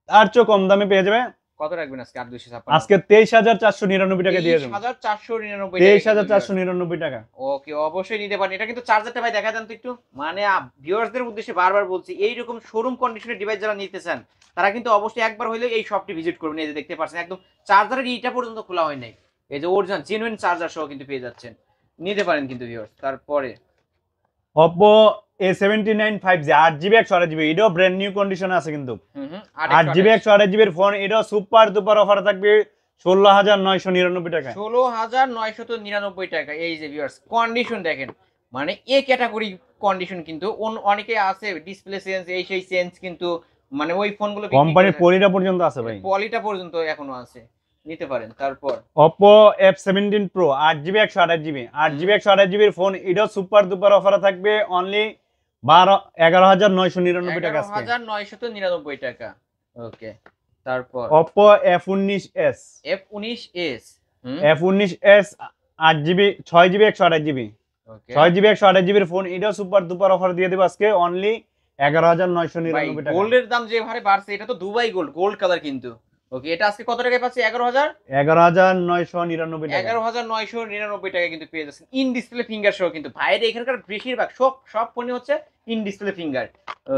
[SPEAKER 1] তার চেয়ে কম দামে পেয়ে যাবে।
[SPEAKER 2] কত রাখবেন আজকে? 8,256
[SPEAKER 1] আজকে 23,499 টাকা দিয়ে দেব।
[SPEAKER 2] 23,499
[SPEAKER 1] টাকা।
[SPEAKER 2] ওকে, অবশ্যই নিতে পারেন। এটা কিন্তু চার্জারটা ভাই দেখা দেন তো একটু, মানে ভিউয়ার্সদের উদ্দেশ্যে বারবার বলছি, এইরকম শোরুম কন্ডিশনের ডিভাইস যারা নিতে চান তারা কিন্তু অবশ্যই একবার হইলেও এই শপটি ভিজিট করবেন। এই যে দেখতে পাচ্ছেন একদম চার্জারের ইটা পর্যন্ত খোলা হয় নাই, এই যে অরিজিনাল জেনুইন চার্জার সহ কিন্তু পেয়ে যাচ্ছেন, নিতে পারেন কিন্তু ভিউয়ার্স। তারপরে
[SPEAKER 1] Oppo A79 5G 8GB 128GB, এটাও ব্র্যান্ড নিউ কন্ডিশনে আছে কিন্তু 8GB 128GB এর ফোন, এটাও সুপার দুপার অফার থাকবে 16,999 টাকা।
[SPEAKER 2] 16,999 টাকা। এই যে ভিউয়ার্স কন্ডিশন দেখেন, মানে এ ক্যাটাগরি কন্ডিশন কিন্তু। অনেকে আছে ডিসপ্লে চেঞ্জ এই সেই চেঞ্জ, কিন্তু মানে ওই ফোনগুলো
[SPEAKER 1] কোম্পানির পলিটা পর্যন্ত আছে ভাই,
[SPEAKER 2] পলিটা পর্যন্ত এখনো আছে, নিতে পারেন। তারপর
[SPEAKER 1] Oppo F17 Pro 8GB 128GB এর ফোন, এটাও সুপার দুপার অফার থাকবে অনলি 11,999 টাকা।
[SPEAKER 2] 11,999 টাকা। ওকে, তারপর
[SPEAKER 1] Oppo F19s
[SPEAKER 2] F19s
[SPEAKER 1] F19s 8GB 6GB 128GB
[SPEAKER 2] ওকে
[SPEAKER 1] 6GB 128GB এর ফোন, এটা সুপার দুপার অফার দিয়ে দেব আজকে অনলি 11,999 টাকা।
[SPEAKER 2] গোল্ডের দাম যে হারে বাড়ছে, এটা তো দুবাই গোল্ড কালার কিন্তু। ওকে, এটা আজকে কত টাকায় পাচ্ছি?
[SPEAKER 1] 11,999 টাকা।
[SPEAKER 2] 11,999 টাকায় কিন্তু পেয়ে যাচ্ছেন ইন ডিসপ্লে ফিঙ্গার সহ কিন্তু। ভাইরে এখানকার বেশিরভাগ সব ফোনই হচ্ছে ইন ডিসপ্লে ফিঙ্গার।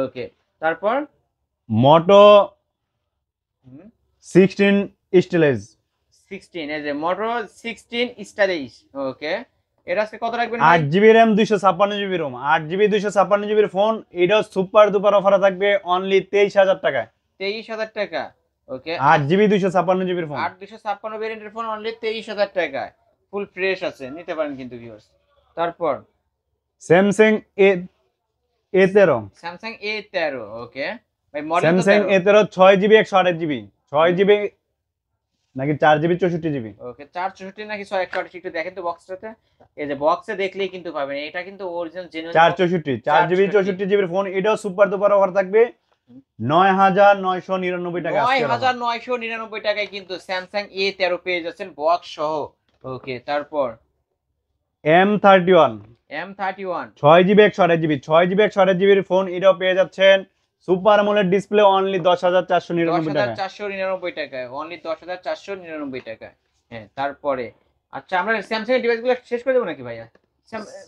[SPEAKER 2] ওকে, তারপর
[SPEAKER 1] মোটো 16 স্টিলেজ
[SPEAKER 2] 16, এই যে মোটো 16 স্টাইলিশ। ওকে, এটা আজকে কত রাখবেন?
[SPEAKER 1] 8GB RAM 256GB ROM 8GB 256GB এর ফোন, এটা সুপার দুপার অফারে থাকবে অনলি 23,000 টাকায়।
[SPEAKER 2] 23,000 টাকা। ওকে,
[SPEAKER 1] 8GB 256GB এর ফোন
[SPEAKER 2] 8256 ভেরিয়েন্টের ফোন অনলি 23,000 টাকায়, ফুল ফ্রেশ আছে, নিতে পারেন কিন্তু ভিউয়ার্স। তারপর
[SPEAKER 1] স্যামসাং A13
[SPEAKER 2] স্যামসাং A13। ওকে ভাই, model
[SPEAKER 1] Samsung A13 6GB 128GB 6GB নাকি 4GB 64GB?
[SPEAKER 2] ওকে, 464 নাকি 128 একটু দেখেন তো বক্সটাতে। এই যে বক্সে দেখলেই কিন্তু পাবেন, এটা কিন্তু অরিজিনাল জেনুইন
[SPEAKER 1] 464 4GB 64GB এর ফোন, এটাও সুপার দুপার অফার থাকবে 9,999 টাকা।
[SPEAKER 2] 9,999 টাকায় কিন্তু স্যামসাং A13 পেয়ে যাচ্ছেন বক্স সহ। ওকে, তারপর
[SPEAKER 1] M31
[SPEAKER 2] M31
[SPEAKER 1] 6GB 128GB 6GB 128GB এর ফোন, এটাও পেয়ে যাচ্ছেন সুপার অ্যামোলেড ডিসপ্লে অনলি 10,499 টাকা।
[SPEAKER 2] 10,499 টাকায়, অনলি 10,499 টাকায়। হ্যাঁ, তারপরে আচ্ছা, আমরা স্যামসাং এর ডিভাইসগুলো শেষ করে দেব নাকি ভাইয়া?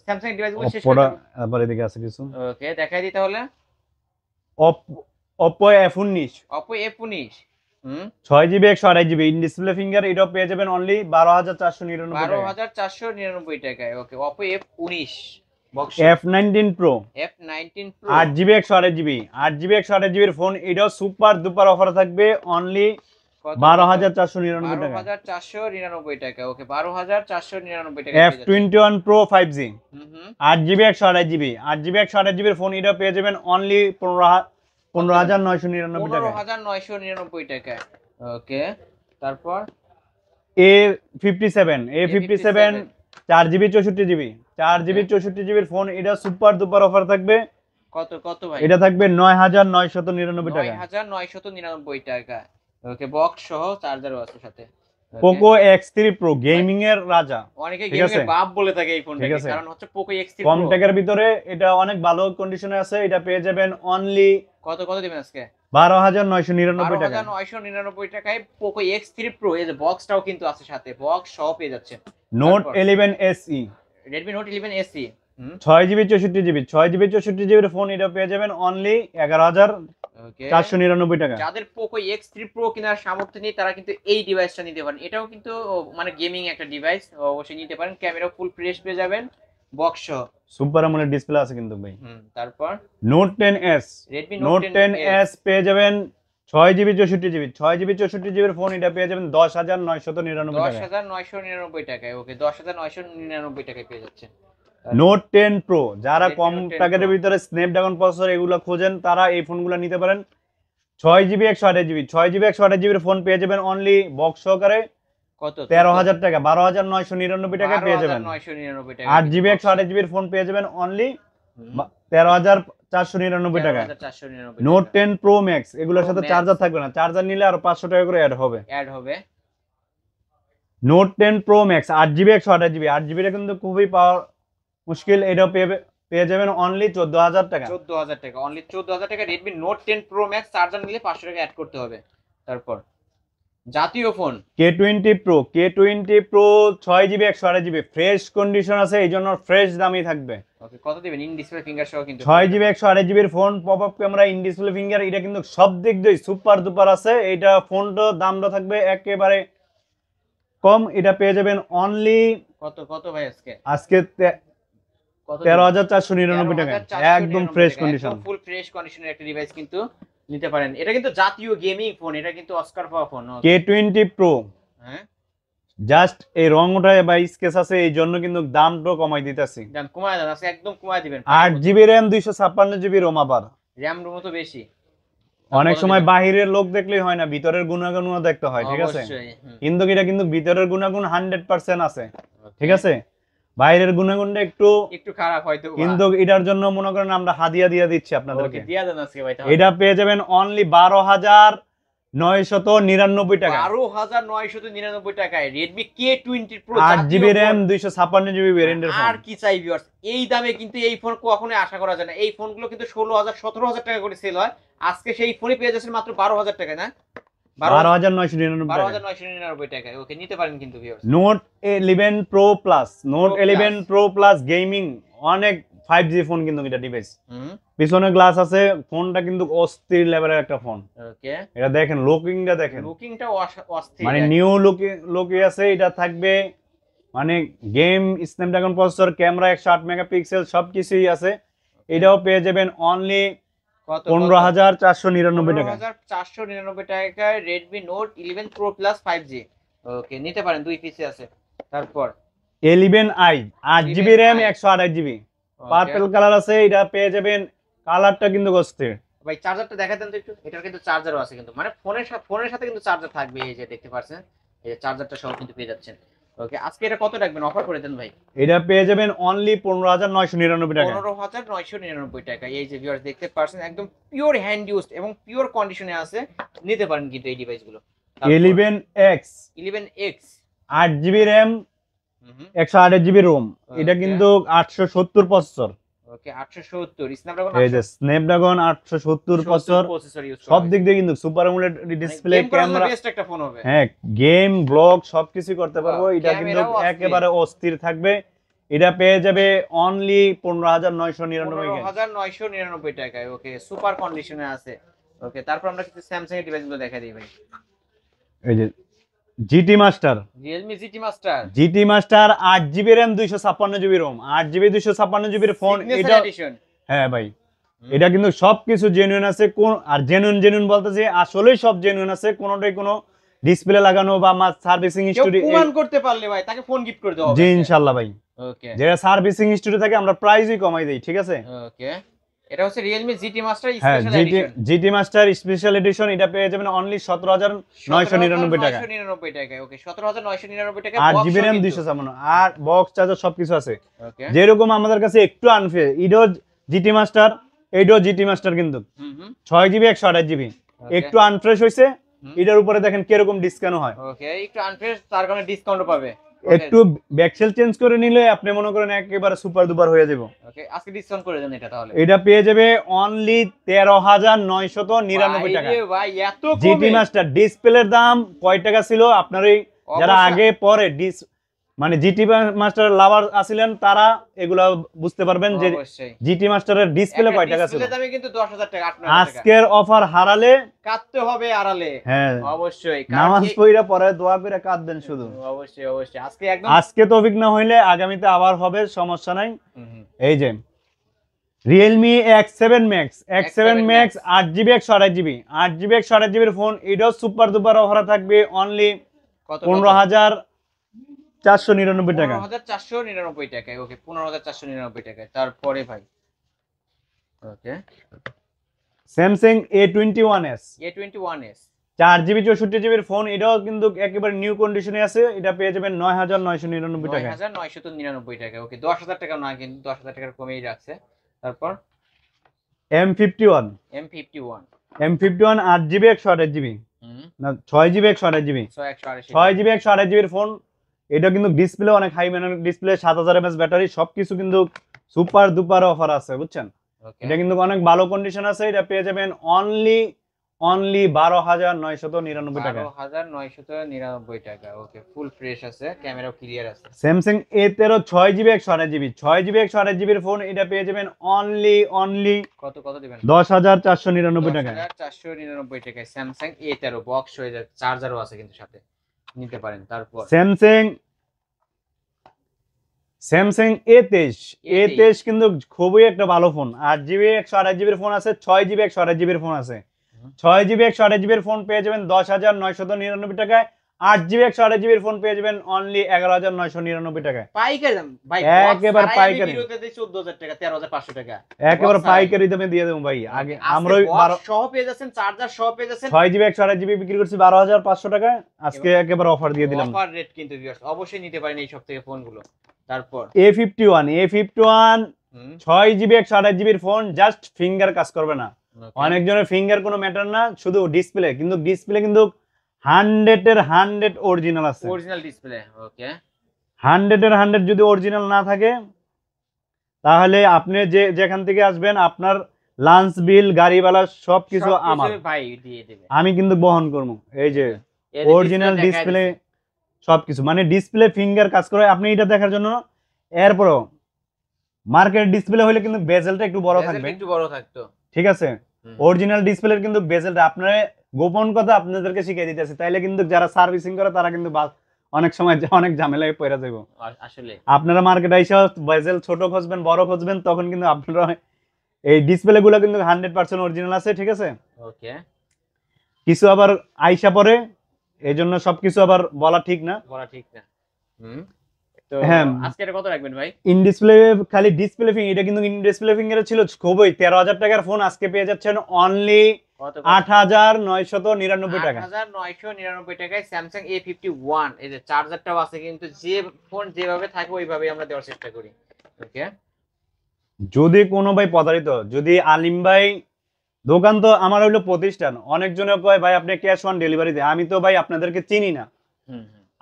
[SPEAKER 2] স্যামসাং এর ডিভাইসগুলো শেষ করে দেব।
[SPEAKER 1] আবার এদিকে আছে কিছু।
[SPEAKER 2] ওকে, দেখাই দিই তাহলে।
[SPEAKER 1] Oppo F19
[SPEAKER 2] Oppo F19
[SPEAKER 1] 6GB 128GB in display finger, এটাও পেয়ে যাবেন অনলি 12,499 টাকা।
[SPEAKER 2] 12,499 টাকায়। ওকে, Oppo F19 box
[SPEAKER 1] F19 Pro
[SPEAKER 2] F19 Pro
[SPEAKER 1] 8GB 128GB 8GB 128GB এর ফোন, এটাও সুপার দুপার অফার থাকবে অনলি 12,499 টাকা।
[SPEAKER 2] 12,499 টাকা। ওকে, 12,499 টাকা।
[SPEAKER 1] F21 Pro 5G 8GB 128GB 8GB 128GB এর ফোন, এটা পেয়ে যাবেন অনলি 15,999 টাকা।
[SPEAKER 2] 15,999 টাকা। ওকে, তারপর
[SPEAKER 1] A57 4GB 64GB 4GB 64GB এর ফোন, এটা সুপার দুপার অফার থাকবে
[SPEAKER 2] কত ভাই?
[SPEAKER 1] এটা থাকবে 9,999 টাকা।
[SPEAKER 2] 9,999 টাকা। ওকে, বক্স সহ চার্জারও আছে সাথে।
[SPEAKER 1] Poco X3 Pro গেমিং এর রাজা,
[SPEAKER 2] অনেকে গেমিং এর বাপ বলে থাকে এই ফোনটাকে, কারণ হচ্ছে Poco X3 Pro
[SPEAKER 1] কম টাকার ভিতরে এটা অনেক ভালো কন্ডিশনে আছে, এটা পেয়ে যাবেন অনলি
[SPEAKER 2] কত দিবেন আজকে?
[SPEAKER 1] 12,999 টাকা।
[SPEAKER 2] 12,999 টাকায় Poco X3 Pro, এই যে বক্সটাও কিন্তু আছে সাথে, বক্স সহ পেয়ে যাচ্ছেন।
[SPEAKER 1] Note 11 SE
[SPEAKER 2] Redmi Note 11 SE
[SPEAKER 1] 6GB 64GB এর ফোন, এটা পেয়ে যাবেন অনলি 11,499 টাকা।
[SPEAKER 2] যাদের Poco X3 Pro কেনার সামর্থ্য নেই, তারা কিন্তু এই ডিভাইসটা নিতে পারেন। এটাও কিন্তু মানে গেমিং একটা ডিভাইস, অবশ্যই নিতে পারেন। ক্যামেরা ফুল ফ্রেশ পেয়ে যাবেন, বক্স সহ,
[SPEAKER 1] সুপার অ্যামোলেড ডিসপ্লে আছে কিন্তু ভাই।
[SPEAKER 2] তারপর
[SPEAKER 1] Note 10s
[SPEAKER 2] Redmi
[SPEAKER 1] Note 10s পেয়ে যাবেন 6GB 64GB এর ফোন, এটা পেয়ে যাবেন 10,999 টাকা।
[SPEAKER 2] 10,999 টাকায়। ওকে, 10,999 টাকায় পেয়ে যাচ্ছেন
[SPEAKER 1] Note 10 Pro, যারা
[SPEAKER 2] Redmi
[SPEAKER 1] কম
[SPEAKER 2] Note 10
[SPEAKER 1] টাকার
[SPEAKER 2] Pro।
[SPEAKER 1] ভিতরে স্ন্যাপড্রাগন প্রসেসর এগুলো খোঁজেন, তারা এই ফোনগুলো নিতে পারেন। 6GB 128GB এর ফোন পেয়ে যাবেন অনলি বক্স সহকারে
[SPEAKER 2] কত?
[SPEAKER 1] 13,000 টাকা 12,999 টাকা পেয়ে যাবেন।
[SPEAKER 2] 12,999 টাকা।
[SPEAKER 1] 8GB 128GB এর ফোন পেয়ে যাবেন অনলি 13,499 টাকা।
[SPEAKER 2] 13,499
[SPEAKER 1] Note 10 Pro Max এগুলোর সাথে
[SPEAKER 2] Max।
[SPEAKER 1] চার্জার থাকবে না, চার্জার নিলে আরো 500 টাকা করে অ্যাড হবে। Note 10 Pro Max 8GB 128GB টা কিন্তু খুবই পাওয়ার মুশকিল, এটাও পেয়ে যাবেন অনলি 14,000 টাকা।
[SPEAKER 2] 14,000 টাকা, অনলি 14,000 টাকা। Redmi Note 10 Pro Max charger নিলে 500 টাকা অ্যাড করতে হবে। তারপর জাতীয় phone
[SPEAKER 1] K20 Pro 6GB 128GB fresh condition আছে, এই জন্য ফ্রেশ দামই থাকবে।
[SPEAKER 2] ওকে, কত দিবেন? ইন ডিসপ্লে ফিঙ্গার সহ কিন্তু
[SPEAKER 1] 6GB 128GB এর phone, pop up camera, in display finger, এটা কিন্তু সব দিক দিয়ে সুপার দুপার আছে। এটা ফোনটা দামটা থাকবে একেবারে কম, এটা পেয়ে যাবেন অনলি
[SPEAKER 2] কত ভাই
[SPEAKER 1] আজকে
[SPEAKER 2] কত?
[SPEAKER 1] 13,499 টাকা, একদম ফ্রেশ কন্ডিশন,
[SPEAKER 2] ফুল ফ্রেশ কন্ডিশনের একটা ডিভাইস কিন্তু নিতে পারেন। এটা কিন্তু জাতীয় গেমিং ফোন, এটা কিন্তু অস্কার পাওয়া ফোন।
[SPEAKER 1] K20 Pro
[SPEAKER 2] হ্যাঁ,
[SPEAKER 1] জাস্ট এই রং ওঠায় বা স্কেচ আছে, এই জন্য কিন্তু দামটা কমাই দিতেছি।
[SPEAKER 2] দাম কমায় দেন, আজকে একদম কমায় দিবেন।
[SPEAKER 1] 8GB RAM 256GB ROM, আবার
[SPEAKER 2] র‍্যাম রুমও তো বেশি।
[SPEAKER 1] অনেক সময় বাহিরের লোক দেখলেই হয় না, ভিতরের গুণাগুণও দেখতে হয়, ঠিক আছে? কিন্তু এটা কিন্তু ভিতরের গুণাগুণ 100% আছে, ঠিক আছে? বাইরের গুণাগুণটা একটু
[SPEAKER 2] খারাপ হয়তো,
[SPEAKER 1] কিন্তু এটার জন্য মনে করেন আমরা হাদিয়া দিয়ে দিচ্ছি আপনাদেরকে।
[SPEAKER 2] দিয়া দেন আজকে ভাই।
[SPEAKER 1] এটা পেয়ে যাবেন অনলি 12,999 999 টাকা।
[SPEAKER 2] 12,999 টাকায় Redmi K20 Pro
[SPEAKER 1] 8GB RAM 256GB ভেরিয়েন্টের ফোন।
[SPEAKER 2] আর কি চাই ভিউয়ার্স, এই দামে কিন্তু এই ফোন কখনোই আশা করা যায় না। এই ফোনগুলো কিন্তু 16,000 17,000 টাকা করে সেল হয়, আজকে সেই ফোনই পেয়ে যাচ্ছেন মাত্র 12,000 টাকায়, না
[SPEAKER 1] 12,999 টাকা।
[SPEAKER 2] 12,999 টাকায়। ওকে, নিতে পারেন কিন্তু viewers.
[SPEAKER 1] Note 11 Pro Plus, Note 11 Pro Plus gaming অনেক 5G ফোন কিন্তু এটা ডিভাইস। পিছনে গ্লাস আছে, ফোনটা কিন্তু অস্থির লেভেলের একটা ফোন।
[SPEAKER 2] ওকে,
[SPEAKER 1] এটা দেখেন, লুকিংটা দেখেন,
[SPEAKER 2] লুকিংটা অস্থির,
[SPEAKER 1] মানে নিউ লুকি আছে। এটা থাকবে মানে game, Snapdragon processor, camera 108 megapixel সবকিছুই আছে। এটাও পেয়ে যাবেন অনলি
[SPEAKER 2] কত?
[SPEAKER 1] 15,499 টাকা।
[SPEAKER 2] 15,499 টাকায় Redmi Note 11 Pro Plus 5G। ওকে, নিতে পারেন, দুই পিসে আছে। তারপর
[SPEAKER 1] 11i 8GB RAM 128GB purple colour আছে, এটা পেয়ে যাবেন। কালারটা কিন্তু অস্থির
[SPEAKER 2] ভাই। চার্জারটা দেখা দেন তো একটু। এটার কিন্তু চার্জারও আছে কিন্তু, মানে ফোনের সাথে কিন্তু চার্জার থাকবে। এই যে দেখতে পাচ্ছেন, এই যে চার্জারটা সহ কিন্তু পেয়ে যাচ্ছেন। ওকে, আজকে এটা কত রাখবেন? অফার করে দেন ভাই।
[SPEAKER 1] এটা পেয়ে যাবেন অনলি 15,999 টাকা।
[SPEAKER 2] 15,999 টাকা। এই যে ভিউয়ার্স দেখতে পাচ্ছেন, একদম পিওর হ্যান্ড ইউজড এবং পিওর কন্ডিশনে আছে, নিতে পারেন কিন্তু এই ডিভাইসগুলো।
[SPEAKER 1] 11X
[SPEAKER 2] 11X
[SPEAKER 1] 8GB RAM 128GB ROM, এটা কিন্তু 870 প্রসেসর।
[SPEAKER 2] ওকে, 870 স্ন্যাপড্রাগন,
[SPEAKER 1] এই যে স্ন্যাপড্রাগন 870 প্রসেসর
[SPEAKER 2] ইউজ
[SPEAKER 1] সব দিক দিয়ে কিন্তু super AMOLED display, camera,
[SPEAKER 2] best একটা ফোন হবে।
[SPEAKER 1] হ্যাঁ, গেম, ব্লগ সবকিছু করতে পারবো। এটা কিন্তু একেবারে অস্থির থাকবে। এটা পেয়ে যাবে অনলি 15,999
[SPEAKER 2] টাকায়। ওকে, সুপার কন্ডিশনে আছে। ওকে, তারপর আমরা কিছু স্যামসাং এর ডিভাইসগুলো দেখা দিই ভাই।
[SPEAKER 1] এই যে GT Master,
[SPEAKER 2] Realme GT Master,
[SPEAKER 1] GT Master 8GB RAM 256GB ROM, 8GB 256GB এর ফোন। এটা হ্যাঁ ভাই, এটা কিন্তু সবকিছু জেনুইন আছে। কোন আর জেনুইন বলতেছি, আসলেই সব জেনুইন আছে। কোনটাই কোনো ডিসপ্লে লাগানো বা সার্ভিসিং হিস্টরি
[SPEAKER 2] প্রমাণ করতে পারলে ভাই তাকে ফোন গিফট করে দেওয়া হবে।
[SPEAKER 1] জি ইনশাআল্লাহ ভাই।
[SPEAKER 2] ওকে,
[SPEAKER 1] যেটা সার্ভিসিং হিস্টরি থাকে আমরা প্রাইসই কমাই দেই, ঠিক আছে?
[SPEAKER 2] ওকে, এটা হচ্ছে Realme GT Master
[SPEAKER 1] হ্যাঁ,
[SPEAKER 2] special edition.
[SPEAKER 1] GT Master special edition, এটা পেয়ে যাবেন অনলি 17,999 টাকা।
[SPEAKER 2] 999 টাকায়। ওকে, 17,999 টাকা।
[SPEAKER 1] 8GB RAM 256, আর বক্স চার্জার সবকিছু আছে।
[SPEAKER 2] ওকে,
[SPEAKER 1] যেরকম আমাদের কাছে একটু আনফেয়ার, ইডো GT Master, এইডো GT Master কিন্তু 6GB 128GB একটু আনফ্রেশ হইছে। এটার উপরে দেখেন কিরকম ডিসকাউন্ট হয়।
[SPEAKER 2] ওকে, একটু আনফ্রেশ, তার কারণে ডিসকাউন্টও পাবে।
[SPEAKER 1] একটু ব্যাকসেল চেঞ্জ করে নিলে আপনি মনে করেন একেবারে সুপার দুপার হয়ে যাবে।
[SPEAKER 2] ওকে, আজকে ডিসকাউন্ট করে দেন এটা তাহলে।
[SPEAKER 1] এটা পেয়ে যাবে অনলি 13,999 টাকা।
[SPEAKER 2] ভাই এত কমে!
[SPEAKER 1] GT Master ডিসপ্লের দাম কয় টাকা ছিল? আপনারই যারা আগে পরে মানে GT Master লাভার আছিলেন তারা এগুলা বুঝতে পারবেন যে GT Master এর ডিসপ্লে কয় টাকা ছিল।
[SPEAKER 2] ডিসপ্লে দামে কিন্তু 10,000 টাকা, 8,000 টাকা।
[SPEAKER 1] আজকের অফার হারালে
[SPEAKER 2] কাটতে হবে আড়ালে।
[SPEAKER 1] হ্যাঁ
[SPEAKER 2] অবশ্যই,
[SPEAKER 1] নামাজ পড়া পরে দোয়া করে কাঁদবেন শুধু।
[SPEAKER 2] অবশ্যই
[SPEAKER 1] আজকে তৌফিক না হইলে আগামীতে আবার হবে, সমস্যা নাই। এই যে Realme X7 Max 8GB 128GB 8GB এর ফোন, এটাও সুপার দুপার অফার থাকবে অনলি 15,499 টাকা।
[SPEAKER 2] 15,499 টাকায়। ওকে, 15,499 টাকায়। তারপরে ভাই ওকে,
[SPEAKER 1] Samsung A21s 4GB 64GB এর ফোন, এটাও কিন্তু একেবারে নিউ কন্ডিশনে আছে। এটা পেয়ে যাবেন 9,999 টাকা।
[SPEAKER 2] 9,999 টাকা। ওকে, 10,000 টাকা না, কিন্তু 10,000 টাকার কমেই রাখছে। তারপর
[SPEAKER 1] M51 8GB 128GB না 6GB 128GB 6GB 128GB এর ফোন। এটা কিন্তু ডিসপ্লে অনেক হাই মানের ডিসপ্লে, 7000 mAh ব্যাটারি, সবকিছু কিন্তু সুপার দুপার অফার আছে, বুঝছেন? এটা কিন্তু অনেক ভালো কন্ডিশন আছে। এটা পেয়ে যাবেন অনলি 12,999 টাকা।
[SPEAKER 2] 12,999 টাকা। ওকে, ফুল ফ্রেশ আছে, ক্যামেরাও ক্লিয়ার আছে।
[SPEAKER 1] Samsung A13 6GB 128GB এর ফোন, এটা পেয়ে যাবেন অনলি
[SPEAKER 2] কত দিবেন?
[SPEAKER 1] 10,499 টাকা।
[SPEAKER 2] 10,499 টাকায় Samsung A13 বক্স হয়ে যায়, চার্জারও আছে কিন্তু সাথে, নিতে পারেন। তারপর Samsung A23 কিন্তু খুবই একটা ভালো ফোন। 8GB 128GB এর ফোন আছে, 6GB 128GB এর ফোন আছে। 6GB 128GB এর ফোন পেয়ে যাবেন 10,999 টাকায়। 8GB 128GB এর ফোন পেয়ে যাবেন অনলি 11,999 টাকায়। পাইকারি দাম ভাই,
[SPEAKER 1] একেবারে পাইকারি।
[SPEAKER 2] ভিডিওতে দেই 14,000 টাকা, 13,500 টাকা
[SPEAKER 1] একেবারে পাইকারি দামে দিয়ে দেব ভাই। আগে আমরা
[SPEAKER 2] সহ পেয়ে যাচ্ছেন, চার্জার সহ পেয়ে যাচ্ছেন।
[SPEAKER 1] 6GB 128GB বিক্রি করছি 12,500 টাকায়, আজকে একেবারে অফার দিয়ে দিলাম।
[SPEAKER 2] অফার রেট কিন্তু ভিউয়ার্স, অবশ্যই নিতে পারেন এই সব থেকে ফোনগুলো। তারপর
[SPEAKER 1] A51 6GB 128GB এর ফোন, জাস্ট ফিঙ্গার কাজ করবে না, অনেকজনের ফিঙ্গার কোনো ম্যাটার না, শুধু ডিসপ্লে, কিন্তু ডিসপ্লে কিন্তু 100 অরিজিনাল আছে।
[SPEAKER 2] অরিজিনাল ডিসপ্লে, ওকে।
[SPEAKER 1] 100 যদি অরিজিনাল না থাকে তাহলে আপনি যেখান থেকে আসবেন আপনার লাঞ্চ বিল, গাড়ি ভাড়া সবকিছু আমার,
[SPEAKER 2] ভাই দিয়ে দেবে,
[SPEAKER 1] আমি কিন্তু বহন করব। এই যে অরিজিনাল ডিসপ্লে সবকিছু, মানে ডিসপ্লে ফিঙ্গার কাজ করে। আপনি এটা দেখার জন্য, এরপরও মার্কেট ডিসপ্লে হলে কিন্তু বেজেলটা একটু বড় থাকবে,
[SPEAKER 2] একটু বড় থাকতো,
[SPEAKER 1] ঠিক আছে। অরিজিনাল ডিসপ্লের কিন্তু বেজেলটা, আপনারা গোপন কথা আপনাদেরকে শিখিয়ে দিতেছি, তাইলে কিন্তু যারা সার্ভিসিং করে তারা কিন্তু অনেক সময় অনেক ঝামেলায় পড়ে যাবে।
[SPEAKER 2] আসলে
[SPEAKER 1] আপনারা মার্কেট আইসা বেজেল ছোট খুঁজবেন, বড় খুঁজবেন, তখন কিন্তু আপনারা এই ডিসপ্লে গুলো কিন্তু 100% অরিজিনাল আছে, ঠিক আছে।
[SPEAKER 2] ওকে,
[SPEAKER 1] কিছু আবার আইসা পরে, এই জন্য সবকিছু আবার বলা ঠিক না।
[SPEAKER 2] তো
[SPEAKER 1] হ্যাঁ,
[SPEAKER 2] আজকে এটা কত রাখবেন ভাই?
[SPEAKER 1] ইন ডিসপ্লে খালি ডিসপ্লে ফিঙ্গার, এটা কিন্তু ইন ডিসপ্লে ফিঙ্গার ছিল খুবই 13,000 টাকার ফোন, আজকে পেয়ে যাচ্ছেন অনলি 8,999 টাকা।
[SPEAKER 2] 8,999 টাকায় স্যামসাং A51। এই যে চার্জারটাও আছে, কিন্তু যে ফোন যেভাবে থাকে ওইভাবে আমরা দেওয়ার চেষ্টা করি। ওকে,
[SPEAKER 1] যদি কোনো ভাই প্রতারিত, যদি আলিম ভাই, দোকান তো আমার হইলো প্রতিষ্ঠান, অনেকজনে কয় ভাই আপনি ক্যাশ অন ডেলিভারি দেন, আমি তো ভাই আপনাদেরকে চিনি না,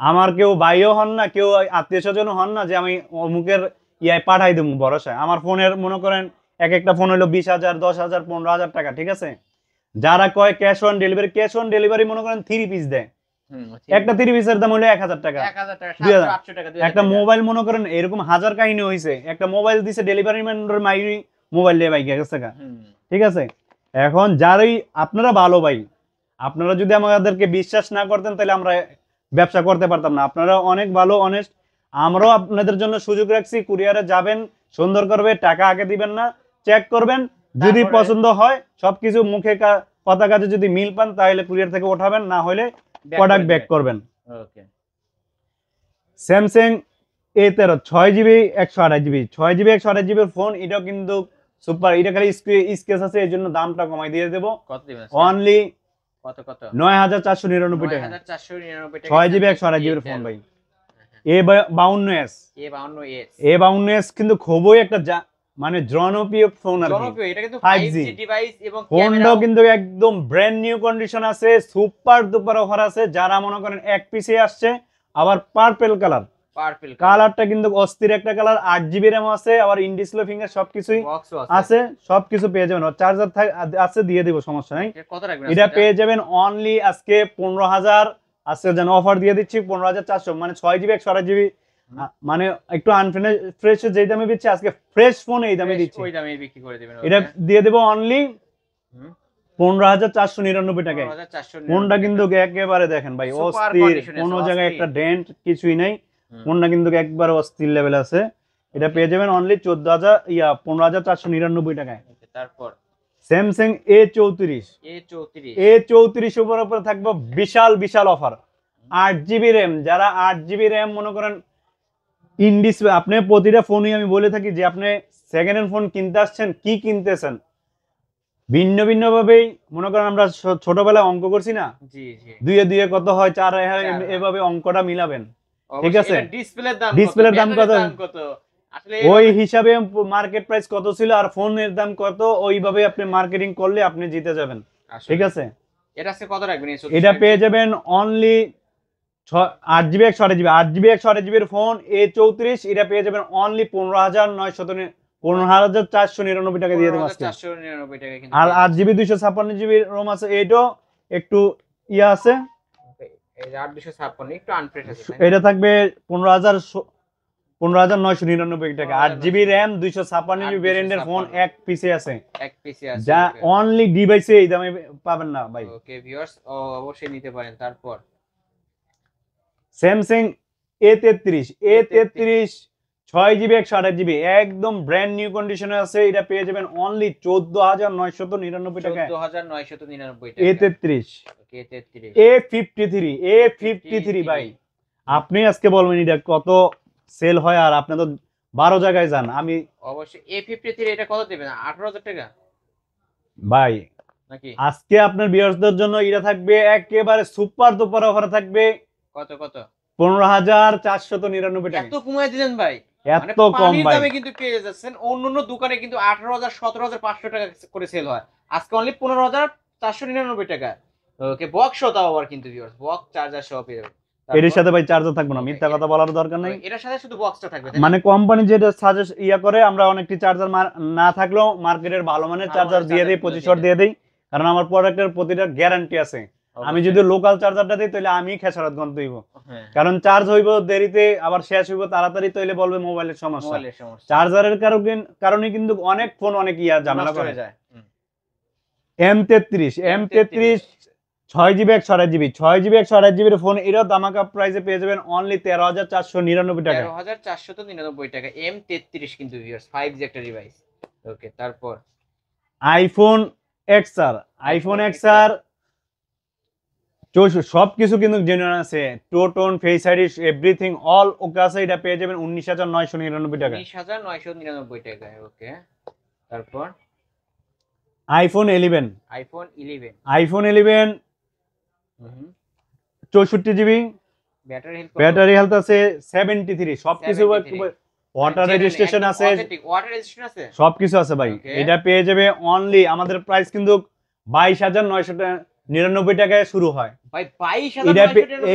[SPEAKER 1] আমার কেউ ভাইও হন না, কেউ আত্মীয় স্বজনও হন না যে আমি অমুকের ইয়ায় পাঠাই দেবো ভরসায়। আমার ফোনের মনে করেন এক একটা ফোন হলো 20,000, 10,000, 15,000 টাকা, ঠিক আছে। যারা কয় cash on delivery, cash on delivery মনে করেন 3 পিস দেয়, একটা 3 পিসের দাম হলো 1,000 টাকা,
[SPEAKER 2] 800 টাকা।
[SPEAKER 1] একটা মোবাইল মনে করেন এরকম হাজার কাহিনী হয়েছে, একটা মোবাইল দিছে ডেলিভারি ম্যানের মাইরি মোবাইল দিয়ে বাইক গেছে, ঠিক আছে। এখন যারাই আপনারা ভালো ভাই, আপনারা যদি আমাদেরকে বিশ্বাস না করতেন তাহলে আমরা ব্যবসা করতে পারতাম না। আপনারা অনেক ভালো, অনেস্ট, আমরাও আপনাদের জন্য সুযোগ রাখছি, কুরিয়ারে যাবেন, সুন্দর করবে, টাকা আগে দিবেন না, চেক করবেন, যদি পছন্দ হয় সবকিছু মুখে কথা কাজে যদি মিল পান তাহলে কুরিয়ার থেকে ওঠাবেন, না হলে প্রোডাক্ট ব্যাক করবেন।
[SPEAKER 2] ওকে,
[SPEAKER 1] Samsung A13 6GB 128GB 6GB 128GB phone, এটাও কিন্তু সুপার, এটা খালি স্কেচ আছে, এই জন্য দামটা কমাই দিয়ে দেবো।
[SPEAKER 2] কত দিবেন?
[SPEAKER 1] অনলি
[SPEAKER 2] কত
[SPEAKER 1] 9,499 টাকা,
[SPEAKER 2] 9,499 টাকা
[SPEAKER 1] 6GB 128GB ফোন ভাই। A52s A52s কিন্তু খুবই একটা মানে জনপ্রিয় ফোন আর কি,
[SPEAKER 2] এটা কিন্তু
[SPEAKER 1] 5G
[SPEAKER 2] ডিভাইস, এবং
[SPEAKER 1] ফোনটাও কিন্তু একদম ব্র্যান্ড নিউ কন্ডিশন আছে, সুপার ডুপার অফার আছে। যারা মনে করেন এক পিসে আসছে, আবার পার্পল কালারটা কিন্তু অস্থির একটা কালার, 8GB র্যাম আছে, আবার ইন ডিসপ্লে ফিঙ্গার সবকিছুই আছে, সবকিছু পেয়ে যাবেন। চার্জার আছে, দিয়ে দিব, সমস্যা নাই। এটা পেয়ে যাবেন অনলি আজকে 15,000, আজকে যেন অফার দিয়ে দিচ্ছি 15,400, মানে 6GB 128GB, মানে একটু আনফ্রেশ যেই দামে দিচ্ছি, আজকে ফ্রেশ ফোন এই দামে দিচ্ছি,
[SPEAKER 2] ওই দামে বিক্রি করে দিবেন।
[SPEAKER 1] এটা দিয়ে দেব অনলি 15,499 টাকায়। ফোনটা কিন্তু একেবারে দেখেন ভাই অস্থির, কোনো জায়গায় একটা ডেন্ট কিছুই নাই, ফোনটা কিন্তু একবারে অস্থির লেভেল আছে। এটা পেয়ে যাবেন অনলি 15,499 টাকায়।
[SPEAKER 2] তারপর
[SPEAKER 1] স্যামসাং A34 উপরে থাকবে বিশাল বিশাল অফার, 8GB র্যাম। যারা 8GB র্যাম মনে করেন ইন ডিসপ্লে, আপনি প্রতিটা ফোনই আমি বলে থাকি যে আপনি সেকেন্ড হ্যান্ড ফোন কিনতে আসছেন, কি কিনতেছেন, ভিন্ন ভিন্ন ভাবেই মনে করেন, আমরা ছোটবেলায় অঙ্ক করছি না, দুইয়ে দুইয়ে কত হয়, 4 হয়, এভাবে অঙ্কটা মিলাবেন, ঠিক আছে। ডিসপ্লের দাম কত, ওই হিসাবে মার্কেট প্রাইস কত ছিল আর ফোনের দাম কত, ওইভাবে আপনি মার্কেটিং করলে আপনি জিতে যাবেন, ঠিক আছে। এটা পেয়ে যাবেন only 8GB 128GB phone A34, এটা পেয়ে যাবেন অনলি 15,499 টাকা দিয়ে দেবো আজকে। আর 8GB 256GB রোম আছে, এটাও একটু ইয়া আছে, এটা থাকবে 15,999 টাকা। 8GB র্যাম 256GB ভেরিয়েন্টের ফোন এক পিসে আছে, যা অনলি ডিভাইসে এই দামে পাবেন না ভাই।
[SPEAKER 2] ওকে ভিউয়ার্স, অবশ্যই নিতে পারেন। তারপর
[SPEAKER 1] স্যামসাং A33 6GB 128GB একদম ব্র্যান্ড নিউ কন্ডিশনে আছে, এটা পেয়ে যাবেন অনলি 14,999 টাকা।
[SPEAKER 2] 14,999 টাকা
[SPEAKER 1] A33 A53 ভাই, আপনি আজকে বলবেন এটা কত সেল হয়, আর আপনি তো 12 জায়গায় যান। আমি
[SPEAKER 2] অবশ্যই A53 এটা কত দিবেন? 18,000 টাকা
[SPEAKER 1] ভাই
[SPEAKER 2] নাকি?
[SPEAKER 1] আজকে আপনার ভিউয়ারদের জন্য এটা থাকবে একেবারে সুপার ডুপার অফার থাকবে। কত 15,499 টাকা।
[SPEAKER 2] এত কমায় দিলেন ভাই? মানে
[SPEAKER 1] এত কম
[SPEAKER 2] পানির
[SPEAKER 1] ভাই।
[SPEAKER 2] দামে কিন্তু পেয়ে যাচ্ছেন। অন্যান্য দোকানে কিন্তু 18,000 17,500 টাকা করে সেল হয়, আজকে অনলি 15,499 টাকা। ওকে, বক্স সহ তাও আবার কিন্তু ভিউয়ার্স, বক্স চার্জার সহ পেয়ে যাবেন।
[SPEAKER 1] এর
[SPEAKER 2] তারপর
[SPEAKER 1] সাথে ভাই চার্জার থাকবে না,
[SPEAKER 2] ওকে,
[SPEAKER 1] মিথ্যা কথা বলার দরকার নাই।
[SPEAKER 2] এটার সাথে শুধু বক্সটা থাকবে তাই না?
[SPEAKER 1] মানে কোম্পানি যেটা সাজেস্ট করে আমরা অনেকটি চার্জার না থাকলেও মার্কেটের ভালো মানের
[SPEAKER 2] ভালো
[SPEAKER 1] চার্জার
[SPEAKER 2] মানের
[SPEAKER 1] দিয়ে দিই,
[SPEAKER 2] চার্জারগুলো
[SPEAKER 1] 25 দিয়ে দিই, কারণ আমার প্রোডাক্টের প্রতিটা গ্যারান্টি আছে। আমি
[SPEAKER 2] অবশ্যই।
[SPEAKER 1] যদি লোকাল চার্জারটা দিই তাহলে আমি খেসারত গন্ত হইব,
[SPEAKER 2] হ্যাঁ,
[SPEAKER 1] কারণ চার্জ হইব দেরিতে, আবার শেষ হইব তাড়াতাড়ি, তাইলে বলবে মোবাইলের সমস্যা।
[SPEAKER 2] মোবাইলের সমস্যা,
[SPEAKER 1] চার্জারের কারণে কিন্তু অনেক ফোন অনেক ঝামেলা
[SPEAKER 2] নষ্ট
[SPEAKER 1] করে।
[SPEAKER 2] হয়ে যায়।
[SPEAKER 1] M33 6GB 128GB 6GB 128GB phone, এটাও দামাকা প্রাইসে পেয়ে যাবেন অনলি 13,499 টাকা।
[SPEAKER 2] 13,499 টাকা M33 কিন্তু ভিউয়ার্স, 5G একটা ডিভাইস। ওকে, তারপর
[SPEAKER 1] আইফোন XR, আইফোন XR 64 সবকিছু কিন্তু জেনুইন আছে, tone face ID everything all ওকে আছে, এটা পেয়ে যাবেন 19,999 টাকা।
[SPEAKER 2] 19,999 টাকা। ওকে, তারপর
[SPEAKER 1] iPhone 11,
[SPEAKER 2] iPhone 11,
[SPEAKER 1] iPhone 11 64GB battery health আছে 73, সবকিছু
[SPEAKER 2] 73
[SPEAKER 1] ওয়াটার রেজিস্ট্রেশন আছে,
[SPEAKER 2] ওয়াটার রেজিস্ট্রেশন আছে।
[SPEAKER 1] সবকিছু আছে ভাই।
[SPEAKER 2] Okay.
[SPEAKER 1] এটা পেয়ে যাবে অনলি, আমাদের প্রাইস কিন্তু 22,999 টাকায় শুরু হয়।
[SPEAKER 2] ভাই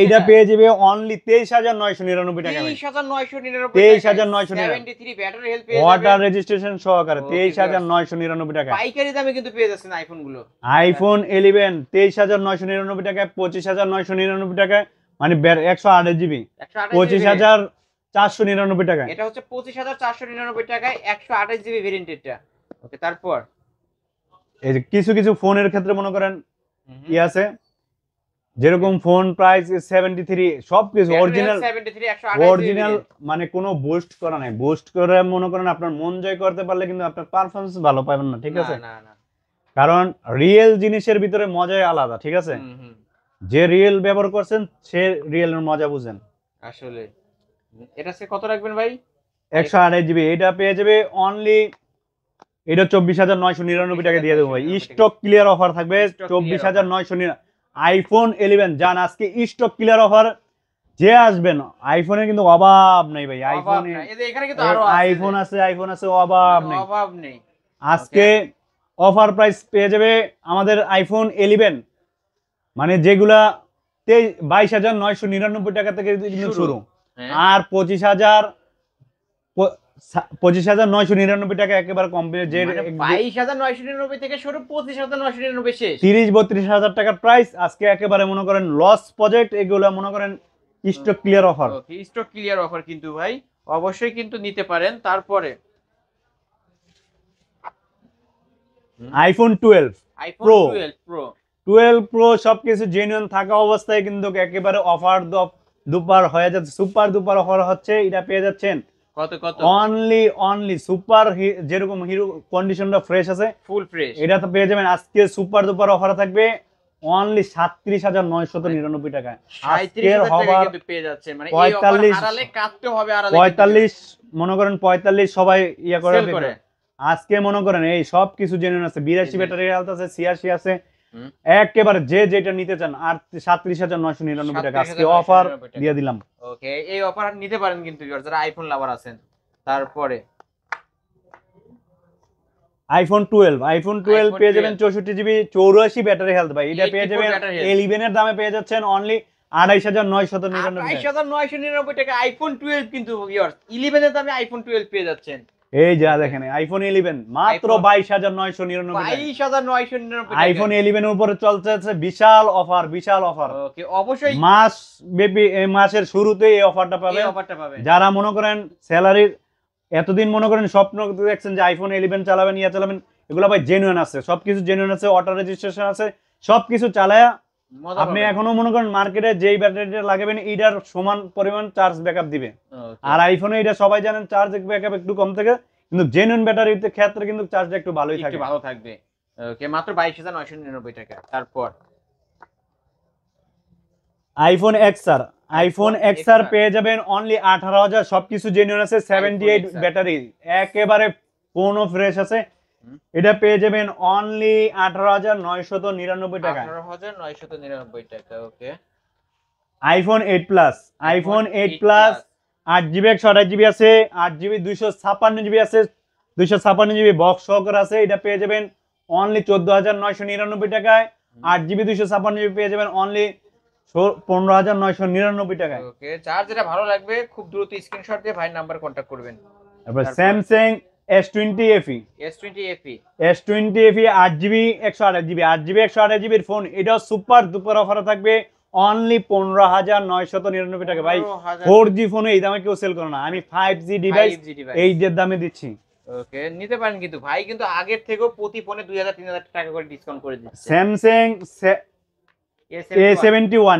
[SPEAKER 1] এইটা
[SPEAKER 2] 22,999
[SPEAKER 1] পেয়ে যাবে অনলি 23,999 টাকা ভাই।
[SPEAKER 2] 23,999
[SPEAKER 1] 23,999
[SPEAKER 2] 73 ব্যাটারি হেলথ পেয়ে
[SPEAKER 1] ওয়াটার
[SPEAKER 2] যাবেন।
[SPEAKER 1] রেজিস্ট্রেশন সহকারে
[SPEAKER 2] Okay,
[SPEAKER 1] 23,999 টাকা।
[SPEAKER 2] পাইকারি দামে কিন্তু পেয়ে যাচ্ছেন আইফোন গুলো।
[SPEAKER 1] আইফোন 11 23,999 টাকায়, 25,999 টাকায়, মানে 128GB 25,499 টাকায়।
[SPEAKER 2] এটা হচ্ছে 25,499 টাকায় 128 জিবি ভেরিয়েন্টটা। ওকে, তারপর
[SPEAKER 1] এই যে কিছু কিছু ফোনের ক্ষেত্রে মনে করেন আছে, যেরকম ফোন প্রাইস 73, সবকিছু অরিজিনাল
[SPEAKER 2] 73 128
[SPEAKER 1] অরিজিনাল, মানে কোনো বুস্ট করা নাই। বুস্ট করে মনে করেন আপনার মন জয় করতে পারলে কিন্তু আপনার পারফরম্যান্স ভালো পাবেন না, ঠিক আছে?
[SPEAKER 2] না না,
[SPEAKER 1] কারণ রিয়েল জিনিসের ভিতরে মজাই আলাদা, ঠিক আছে? যে রিয়েল ব্যবহার করছেন সে রিয়েলের মজা বুঝেন।
[SPEAKER 2] আসলে এটা সে কত রাখবেন ভাই?
[SPEAKER 1] 128GB এটা পেয়ে যাবে অনলি, এটা 24,999 টাকা দিয়ে দেবো ভাই। স্টক ক্লিয়ার অফার থাকবে 24,999। আইফোন 11 জান আজকে স্টক ক্লিয়ার অফার, যে আসবেন আইফোনের কিন্তু অভাব নেই ভাই। আইফোনে
[SPEAKER 2] এখানে কিন্তু আরো
[SPEAKER 1] আইফোন আছে, আইফোন আছে, অভাব নেই।
[SPEAKER 2] অভাব নেই।
[SPEAKER 1] আজকে অফার প্রাইস পেয়ে যাবে আমাদের আইফোন 11, মানে যেগুলা 22,999 টাকা থেকে কিন্তু শুরু, আর 25,999 টাকা একেবারে কমপ্লিট। যে
[SPEAKER 2] 22,999 থেকে শুরু, 25,999 শেষ।
[SPEAKER 1] 30-32 হাজার টাকার প্রাইস আজকে একেবারে মনে করেন লস প্রজেক্ট, এগুলা মনে করেন স্টক ক্লিয়ার অফার।
[SPEAKER 2] ওকে, স্টক ক্লিয়ার অফার কিন্তু ভাই অবশ্যই কিন্তু নিতে পারেন। তারপরে
[SPEAKER 1] আইফোন 12
[SPEAKER 2] আইফোন
[SPEAKER 1] Pro
[SPEAKER 2] 12
[SPEAKER 1] প্রো সবকিছু জেনুইন থাকা অবস্থায় কিন্তু একেবারে অফার দুপার হয়ে যাচ্ছে, সুপার দুপার অফার হচ্ছে। এটা পেয়ে যাচ্ছেন
[SPEAKER 2] কত কত?
[SPEAKER 1] অনলি সুপার, যেরকম হিরো কন্ডিশনটা ফ্রেশ আছে
[SPEAKER 2] ফুল ফ্রেশ,
[SPEAKER 1] এটা তো পেয়ে যাবেন আজকে সুপার দুপার অফার থাকবে অনলি 37,999 টাকায়। আজকের
[SPEAKER 2] 37,000 টাকা
[SPEAKER 1] হবার
[SPEAKER 2] কিন্তু পেয়ে যাচ্ছে, মানে এই অফার
[SPEAKER 1] 45
[SPEAKER 2] আড়ালে কাটতে হবে, আড়ালে
[SPEAKER 1] 45 মনে করেন 45 সবাই
[SPEAKER 2] সেল করে।
[SPEAKER 1] আজকে মনে করেন এই সব কিছু জেনুইন আছে, 82 ব্যাটারি হেলথ আছে, 86 আছে, একেবারে যে যেটা নিতে চান। আর 37,999 টাকা আজকে অফার দিয়ে দিলাম।
[SPEAKER 2] ওকে, এই অফার নিতে পারেন কিন্তু যারা আইফোন লাভার আছেন। তারপরে
[SPEAKER 1] আইফোন 12 পেয়ে যাবেন 64GB 84 ব্যাটারি হেলথ ভাই। এটা পেয়ে যাবেন 11 এর দামে পেয়ে যাচ্ছেন অনলি 28,999 টাকা।
[SPEAKER 2] 28,999 টাকা আইফোন 12 কিন্তু ভিউয়ার্স, 11 এর দামে আইফোন 12 পেয়ে যাচ্ছেন।
[SPEAKER 1] এই যা দেখেন আইফোন 11 মাত্র 22,999 টাকা।
[SPEAKER 2] 22,999 টাকা
[SPEAKER 1] আইফোন 11 এর উপরে চলছে বিশাল অফার, বিশাল অফার।
[SPEAKER 2] ওকে, অবশ্যই
[SPEAKER 1] মাস ব্যাপী এই মাসের শুরুতেই এই অফারটা পাবেন। যারা মনে করেন স্যালারির এতদিন মনে করেন স্বপ্ন দেখছেন যে আইফোন 11 চালাবেন, চালাবেন, এগুলো ভাই জেনুইন আছে, সবকিছু জেনুইন আছে, অটো রেজিস্ট্রেশন আছে, সবকিছু চালায়া আপনি এখনো মনে করেন মার্কেটে যেই ব্যাটারিটা লাগাবেন এটার সমান পরিমাণ চার্জ ব্যাকআপ দিবে। আর আইফোনে এটা সবাই জানেন চার্জ ব্যাকআপ একটু কম থাকে, কিন্তু জেনুইন ব্যাটারিতে ক্ষেত্রে কিন্তু চার্জটা একটু ভালোই থাকে,
[SPEAKER 2] একটু ভালো থাকবে। ওকে, মাত্র 22,999 টাকা। তারপর
[SPEAKER 1] আইফোন XR পেয়ে যাবেন অনলি 18,000, সবকিছু জেনুইন আছে, 78 ব্যাটারি, একেবারে পুরো ফ্রেশ আছে। এটা পেয়ে যাবেন অনলি 18,999 টাকা।
[SPEAKER 2] 18,999 টাকা। ওকে,
[SPEAKER 1] আইফোন 8 প্লাস 8GB 128GB আছে, 8GB 256GB আছে, 256GB বক্স সহকারে আছে। এটা পেয়ে যাবেন অনলি 14,999 টাকায়। 8GB 256GB পেয়ে যাবেন অনলি 15,999 টাকায়।
[SPEAKER 2] ওকে, যার যেটা ভালো লাগবে খুব দ্রুত স্ক্রিনশট দিয়ে ভাই নাম্বার কন্টাক্ট করবেন।
[SPEAKER 1] তারপর Samsung S20 FE,
[SPEAKER 2] S20 FE,
[SPEAKER 1] S20 FE 8GB 128GB, 8GB 128GB এর ফোন, এটা সুপার দুপার অফারে থাকবে অনলি 15,999 টাকা। ভাই 4G ফোনে এই দামে কেউ সেল করে না, আমি 5G ডিভাইস
[SPEAKER 2] 5G ডিভাইস।
[SPEAKER 1] এই যে দামে দিচ্ছি।
[SPEAKER 2] ওকে, নিতে পারেন কিন্তু ভাই কিন্তু আগের থেকেও প্রতি ফোনে 2,000-3,000 টাকা করে ডিসকাউন্ট করে দিচ্ছে।
[SPEAKER 1] Samsung A71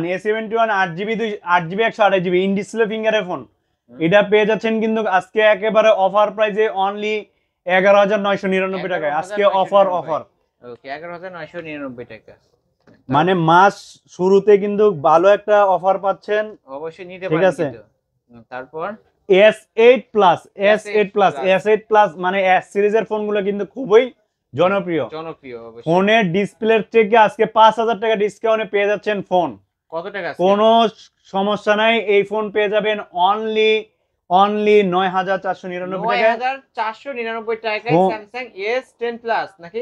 [SPEAKER 1] 8GB 128GB in display ফিঙ্গারের ফোন, এটা পেয়ে যাচ্ছেন কিন্তু আজকে একেবারে অফার প্রাইসে অনলি 11,999 টাকায়। আজকে অফার।
[SPEAKER 2] ওকে, 11,999 টাকা।
[SPEAKER 1] মানে মাস শুরুতে কিন্তু ভালো একটা অফার পাচ্ছেন,
[SPEAKER 2] অবশ্যই নিতে
[SPEAKER 1] ঠিক
[SPEAKER 2] পারেন
[SPEAKER 1] আছে।
[SPEAKER 2] কিন্তু। তারপর
[SPEAKER 1] S8 প্লাস S8 প্লাস মানে S সিরিজের ফোনগুলো কিন্তু খুবই জনপ্রিয়।
[SPEAKER 2] অবশ্যই।
[SPEAKER 1] ফোনের ডিসপ্লের থেকে আজকে 5,000 টাকা ডিসকাউন্টে পেয়ে যাচ্ছেন ফোন।
[SPEAKER 2] কত টাকা আছে?
[SPEAKER 1] কোনো সমস্যা নাই, এই ফোন পেয়ে যাবেন অনলি 9,499 টাকায়।
[SPEAKER 2] 9,499 টাকায় স্যামসাং S10 প্লাস নাকি?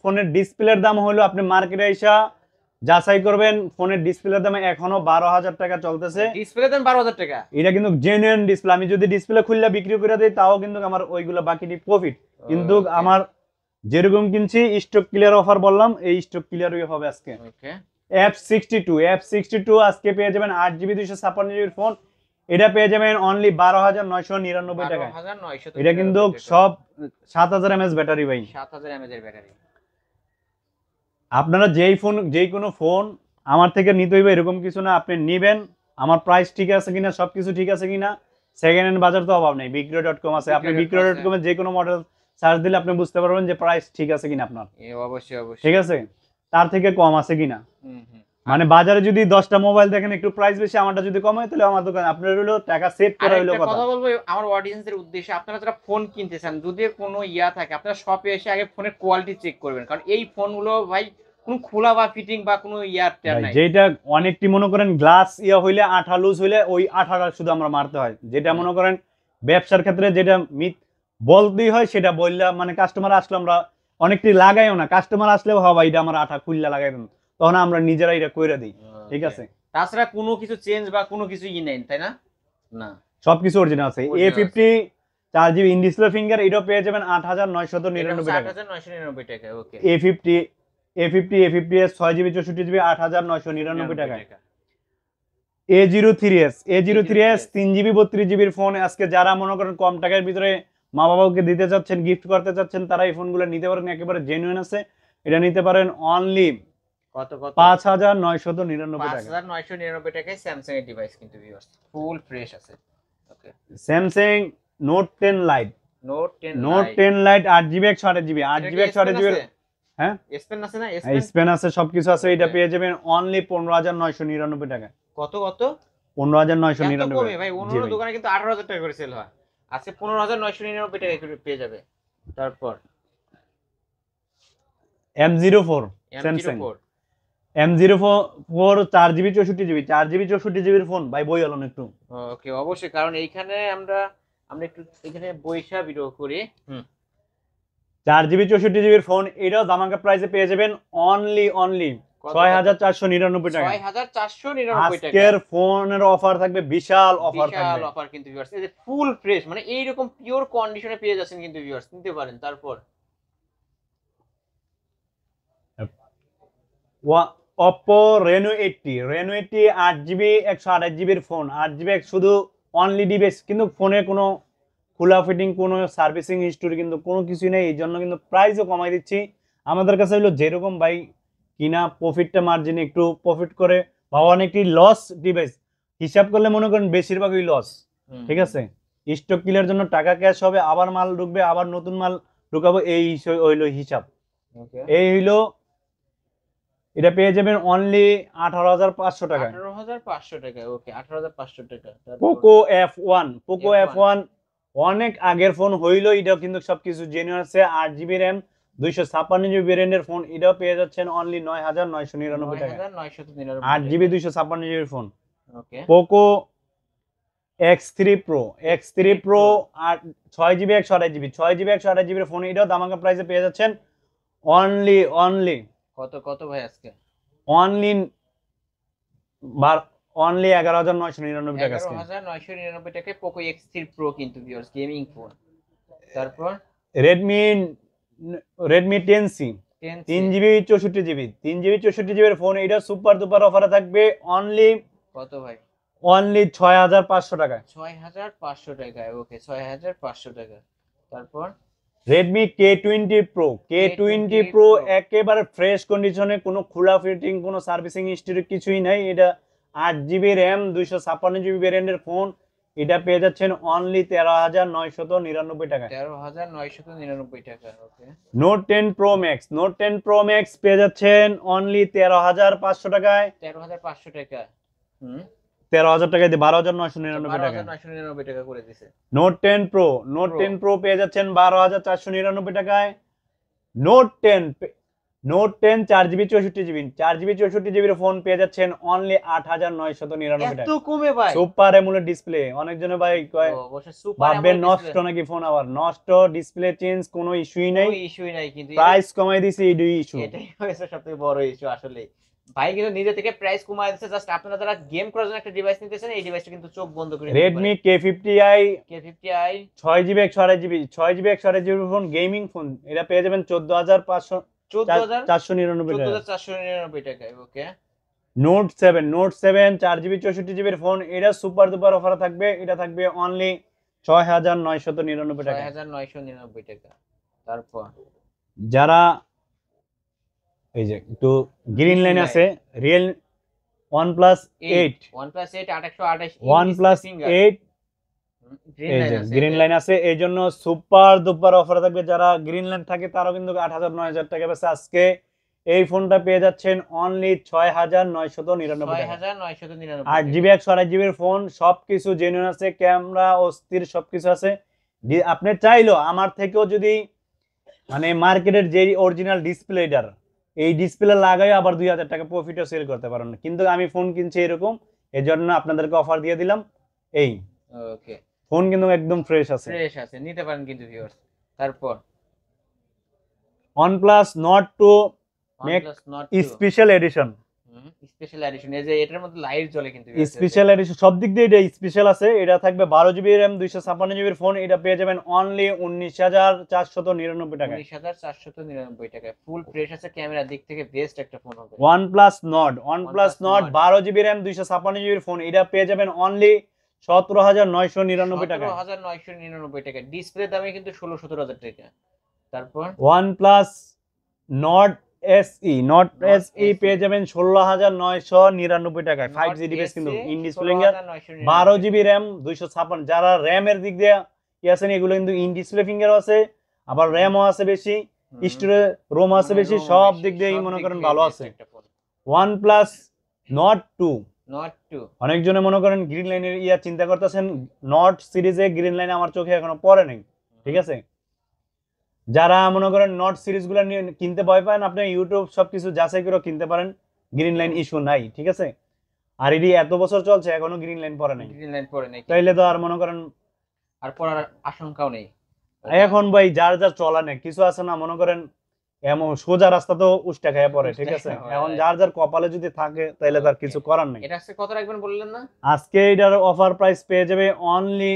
[SPEAKER 1] ফোনের ডিসপ্লের দাম হলো, আপনি মার্কেটে এসে যাচাই করবেন, ফোনের ডিসপ্লের দাম এখনো 12,000 টাকা চলতেছে।
[SPEAKER 2] ডিসপ্লে দাম 12,000 টাকা।
[SPEAKER 1] এটা কিন্তু জেনুইন ডিসপ্লে, আমি যদি ডিসপ্লে খুললে বিক্রি করে দেই তাও কিন্তু আমার ওইগুলো বাকিটি প্রফিট। কিন্তু আমার যেরকম কিনছি স্টক ক্লিয়ার অফার বললাম, এই স্টক ক্লিয়ারই হবে আজকে।
[SPEAKER 2] ওকে,
[SPEAKER 1] F62 আজকে পেয়ে যাবেন 8GB 256GB ফোন, এটা পেয়ে যাবেন অনলি 12,999 টাকায়।
[SPEAKER 2] 12,999
[SPEAKER 1] এটা কিন্তু সব 7,000 mAh ব্যাটারি ভাই।
[SPEAKER 2] 7,000 mAh এর ব্যাটারি।
[SPEAKER 1] আপনারা যেই কোনো ফোন আমার থেকে নিতে হইবে এরকম কিছু না, আপনি নিবেন, আমার প্রাইস ঠিক আছে কিনা, সবকিছু ঠিক আছে কিনা, সেকেন্ড হ্যান্ড বাজার তো অভাব নেই, বিক্রয়.com আছে, আপনি বিক্রয়.com এ যে কোনো মডেল সার্চ দিলে আপনি বুঝতে পারবেন যে প্রাইস ঠিক আছে কিনা আপনার।
[SPEAKER 2] অবশ্যই
[SPEAKER 1] ঠিক আছে, তার থেকে কম আছে কিনা।
[SPEAKER 2] হুম।
[SPEAKER 1] মানে বাজারে যদি 10টা মোবাইল দেখেন একটু প্রাইস বেশি, আমারটা যদি কম হয় তাহলে আমার দোকান আপনার হলো টাকা সেভ করা হলো কথা।
[SPEAKER 2] কথা বলবো আমার অডিয়েন্সের উদ্দেশ্যে, আপনারা যারা ফোন কিনতে চান যদি কোনো ইয়া থাকে আপনারা শপে এসে আগে ফোনের কোয়ালিটি চেক করবেন, কারণ এই ফোনগুলো ভাই কোনো খোলা বা ফিটিং বা কোনো ইয়ার নাই।
[SPEAKER 1] যেটা অনেকটি মনে করেন গ্লাস ইয়া হইলে আঠা লুজ হইলে ওই আঠাটা শুধু আমরা মারতে হয়, যেটা মনে করেন ব্যবসার ক্ষেত্রে যেটা মিথ বলতেই হয় সেটা বললা, মানে কাস্টমার আসলে আমরা অনেকটি লাগাইও না, কাস্টমার আসলেও হবে এটা আমার আঠা খুললা লাগাই দেন, তখন আমরা নিজেরা এটা কইরা দিই। ঠিক আছে,
[SPEAKER 2] তাছাড়া কোনো কিছু চেঞ্জ বা কোনো কিছু নেই, তাই না? না,
[SPEAKER 1] সবকিছু অরিজিনাল আছে। A50 4GB in display finger, এটাও পেয়ে যাবেন 8,999 টাকা।
[SPEAKER 2] 8,999 টাকা। ওকে,
[SPEAKER 1] A50s 6GB 64GB 8,999 টাকা। A03s 3GB 32GB এর ফোন, আজকে যারা মনে করেন কম টাকার ভিতরে মা বাবাকে দিতে চাচ্ছেন, গিফট করতে চাচ্ছেন, তারা এই ফোনগুলো নিতে পারেন, একেবারে জেনুইন আছে। এটা নিতে পারেন অনলি
[SPEAKER 2] কত
[SPEAKER 1] 5,999 টাকা।
[SPEAKER 2] 5,999 টাকায় স্যামসাং এর ডিভাইস কিন্তু ভিউয়ার্স ফুল ফ্রেশ আছে। Okay,
[SPEAKER 1] Samsung note 10 lite, note 10 lite 8GB 128GB 8GB 128GB হ্যাঁ
[SPEAKER 2] এসপেন আছে না?
[SPEAKER 1] স্পেন আছে, সবকিছু আছে। এটা পেয়ে যাবেন অনলি 15,999 টাকা।
[SPEAKER 2] কত
[SPEAKER 1] 15,999
[SPEAKER 2] কমে ভাই, অন্য দোকানে কিন্তু 18,000 টাকা করে সেল হয়, আজকে 15,999 টাকা করে পেয়ে যাবে। তারপর
[SPEAKER 1] M04 Samsung M04 4GB 64GB এর ফোন ভাই, বই হলো একটু।
[SPEAKER 2] ওকে, অবশ্যই, কারণ এইখানে আমরা একটু এখানে বইসা ভিডিও করি।
[SPEAKER 1] 4GB 64GB এর ফোন, এটাও দামাকা প্রাইসে পেয়ে যাবেন অনলি 6,499 টাকা।
[SPEAKER 2] 6,499 টাকা।
[SPEAKER 1] আজকের ফোনের অফার থাকবে, বিশাল অফার থাকবে,
[SPEAKER 2] বিশাল অফার কিন্তু ভিউয়ার্স, এই যে ফুল ফ্রেশ মানে এইরকম পিওর কন্ডিশনে পেয়ে যাচ্ছেন কিন্তু ভিউয়ার্স, নিতে পারেন। তারপর
[SPEAKER 1] Oppo Reno 80 8GB 128GB এর ফোন, 8GB শুধু অনলি ডিভাইস, কিন্তু ফোনে কোনো খোলা ফিটিং, কোনো সার্ভিসিং হিস্টোরি কিন্তু কোনো কিছুই নেই, এই জন্য কিন্তু প্রাইসও কমাই দিচ্ছি। আমাদের কাছে হলো যেরকম ভাই কিনা প্রফিটটা মার্জিনে একটু প্রফিট করে বা অনেকটি লস ডিভাইস হিসাব করলে মনে করেন বেশিরভাগই লস। ঠিক আছে, স্টক ক্লিয়ার জন্য টাকা ক্যাশ হবে, আবার মাল ঢুকবে, আবার নতুন মাল ঢুকাবো, এই হইলো হিসাব। এই হইলো, এটা পেয়ে যাবেন অনলি 18,500 টাকা।
[SPEAKER 2] 18,500 টাকা। ওকে, 18,500 টাকা।
[SPEAKER 1] পোকো F1 অনেক আগের ফোন হইলো, এটাও কিন্তু সবকিছু জেনুইন আছে। 8GB RAM 256GB ভেরিয়েন্টের ফোন, এটাও পেয়ে যাচ্ছেন অনলি 9,999 টাকা। 8GB 256GB phone.
[SPEAKER 2] Okay,
[SPEAKER 1] Poco X3 Pro আর 6GB 128GB 6GB 128GB phone, এটাও দামাকা প্রাইসে পেয়ে যাচ্ছেন অনলি
[SPEAKER 2] কত কত ভাই আজকে?
[SPEAKER 1] অনলি অনলি 11,999 টাকা আজকে।
[SPEAKER 2] 11,999 টাকায় Poco X3 Pro কিন্তু ভিউয়ার্স, গেমিং ফোন। তারপর
[SPEAKER 1] Redmi 10C 3GB 64GB এর ফোন, এটা সুপার ডুপার অফারে থাকবে অনলি
[SPEAKER 2] কত ভাই?
[SPEAKER 1] 6,500 টাকায়।
[SPEAKER 2] 6,500 টাকায়, ওকে 6,500 টাকা। তারপর
[SPEAKER 1] Redmi K20 Pro একেবারে ফ্রেশ কন্ডিশনে, কোনো খোলা ফিটিং, কোনো সার্ভিসিং হিস্টরি কিছুই নাই। এটা 8GB RAM 256GB ভ্যারিয়েন্টের ফোন, এটা পেয়ে যাচ্ছেন অনলি 13,999 টাকায়।
[SPEAKER 2] 13,999 টাকা, ওকে।
[SPEAKER 1] Note 10 Pro Max পেয়ে যাচ্ছেন অনলি 13,500 টাকায়।
[SPEAKER 2] 13,500 টাকা।
[SPEAKER 1] 13,000 টাকায় দিয়ে 12,999 টাকা।
[SPEAKER 2] 12,999 টাকা করে দিছে।
[SPEAKER 1] Note 10 Pro পেয়ে যাচ্ছেন 12,499 টাকায়। Note 10 4GB 64GB এর ফোন পেয়ে যাচ্ছেন অনলি 8,999
[SPEAKER 2] এত
[SPEAKER 1] টাকা।
[SPEAKER 2] কমে ভাই?
[SPEAKER 1] সুপার অ্যামোলেড ডিসপ্লে, অনেকজনে ভাই কয়
[SPEAKER 2] অবশ্যই সুপার
[SPEAKER 1] ভাববেন নষ্ট নাকি ফোন, আবার নষ্ট ডিসপ্লে চেঞ্জ কোনো ইস্যুই নাই,
[SPEAKER 2] কোনো ইস্যুই নাই, কিন্তু
[SPEAKER 1] প্রাইস কমাই দিছি এই ইস্যু।
[SPEAKER 2] এটাই হয়েছে সবথেকে বড় ইস্যু আসলে। ভাই কিন্তু নিজে থেকে প্রাইস কমায় দিচ্ছে, জাস্ট আপনারা যারা গেম করার জন্য একটা ডিভাইস নিতেছেন, এই ডিভাইসটা কিন্তু চোখ বন্ধ করে নিতে পারেন।
[SPEAKER 1] Redmi K50i
[SPEAKER 2] K50i
[SPEAKER 1] 6GB 128GB phone, gaming phone, এটা পেয়ে যাবেন 14,499 টাকা।
[SPEAKER 2] 14,499 টাকায়, ওকে।
[SPEAKER 1] Note 7 4GB 64GB এর ফোন, এটা সুপার ডুপার অফার থাকবে, এটা থাকবে অনলি 6,999 টাকা।
[SPEAKER 2] 6,999 টাকা। তারপর
[SPEAKER 1] যারা এই যে একটু গ্রিন লাইন আছে, রিয়েল OnePlus 8 গ্রিন লাইন আছে, এই জন্য সুপার ডুপার অফার থাকবে। যারা গ্রিন লাইন থাকে তারাও কিন্তু 8,000-9,000 টাকা বেশি। আজকে এই ফোনটা পেয়ে যাচ্ছেন অনলি 6,999 টাকা।
[SPEAKER 2] 6,999
[SPEAKER 1] 8GB 128GB এর ফোন, সবকিছু জেনুইন আছে, ক্যামেরা অস্থির সবকিছু আছে। আপনি চাইলো আমার থেকেও যদি মানে মার্কেটের যে অরিজিনাল ডিসপ্লেটার, এই ডিসপ্লে লাগাই আবার 2,000 টাকা প্রফিটও সেল করতে পারেন, কিন্তু আমি ফোন কিনছি এরকম, এই জন্য আপনাদেরকে অফার দিয়ে দিলাম। এই
[SPEAKER 2] ওকে,
[SPEAKER 1] ফোন কিন্তু একদম ফ্রেশ আছে,
[SPEAKER 2] নিতে পারেন কিন্তু ভিউয়ার্স। তারপর
[SPEAKER 1] OnePlus Nord 2 স্পেশাল এডিশন,
[SPEAKER 2] এই যে এটার মধ্যে লাইট জ্বলে কিন্তু
[SPEAKER 1] স্পেশাল এডিশন, সব দিক দিয়ে এটা স্পেশাল আছে। এটা থাকবে 12GB RAM 256GB এর ফোন, এটা পেয়ে যাবেন অনলি 19,499 টাকা।
[SPEAKER 2] 19,499 টাকায় ফুল ফ্রেশ আছে, ক্যামেরার দিক থেকে বেস্ট একটা ফোন হবে।
[SPEAKER 1] OnePlus Nord 12GB RAM 256GB এর ফোন, এটা পেয়ে যাবেন অনলি 17,999 টাকা।
[SPEAKER 2] 17,999 টাকা, ডিসপ্লে দামে কিন্তু 16-17 টাকা। তারপর
[SPEAKER 1] OnePlus Nord SE পেয়ে যাবেন 16,999 টাকায়। 5G ডিভাইস কিন্তু ইন ডিসপ্লে, 12GB RAM 256। যারা RAM এর দিক দিয়ে আছেন, এগুলো কিন্তু ইন ডিসপ্লে ফিঙ্গারও আছে, আবার RAM ও আছে বেশি, স্টোরেজ রোম আছে বেশি, সব দিক দিয়ে মনে করেন ভালো আছে। OnePlus Nord 2 অনেকজনে মনে করেন গ্রিন লাইনের চিন্তা করতেছেন, নট সিরিজে গ্রিন লাইন আমার চোখে এখনো পড়ে নাই, ঠিক আছে। যারা মনে করেন নট সিরিজ গুলা কিনতে ভয় পান, আপনি ইউটিউব সবকিছু যাচাই করে কিনতে পারেন, গ্রিন লাইন ইস্যু নাই, ঠিক আছে। আর এটি এত বছর চলছে, এখনো গ্রিন লাইন পড়ে নাই, তাইলে তো আর মনে করেন
[SPEAKER 2] আর পড়ার আশঙ্কাও নেই।
[SPEAKER 1] এখন ভাই যার যার চলা নেই, কিছু আছে না মনে করেন এমন সোজা রাস্তা তো উষ্টা খাইয়া পড়ে, ঠিক আছে। এখন যার যার কপালে যদি থাকে তাইলে তার কিছু করার নেই।
[SPEAKER 2] এটা আজকে কত রাখবেন বললেন না?
[SPEAKER 1] আজকে এটার অফার প্রাইস পেয়ে যাবে অনলি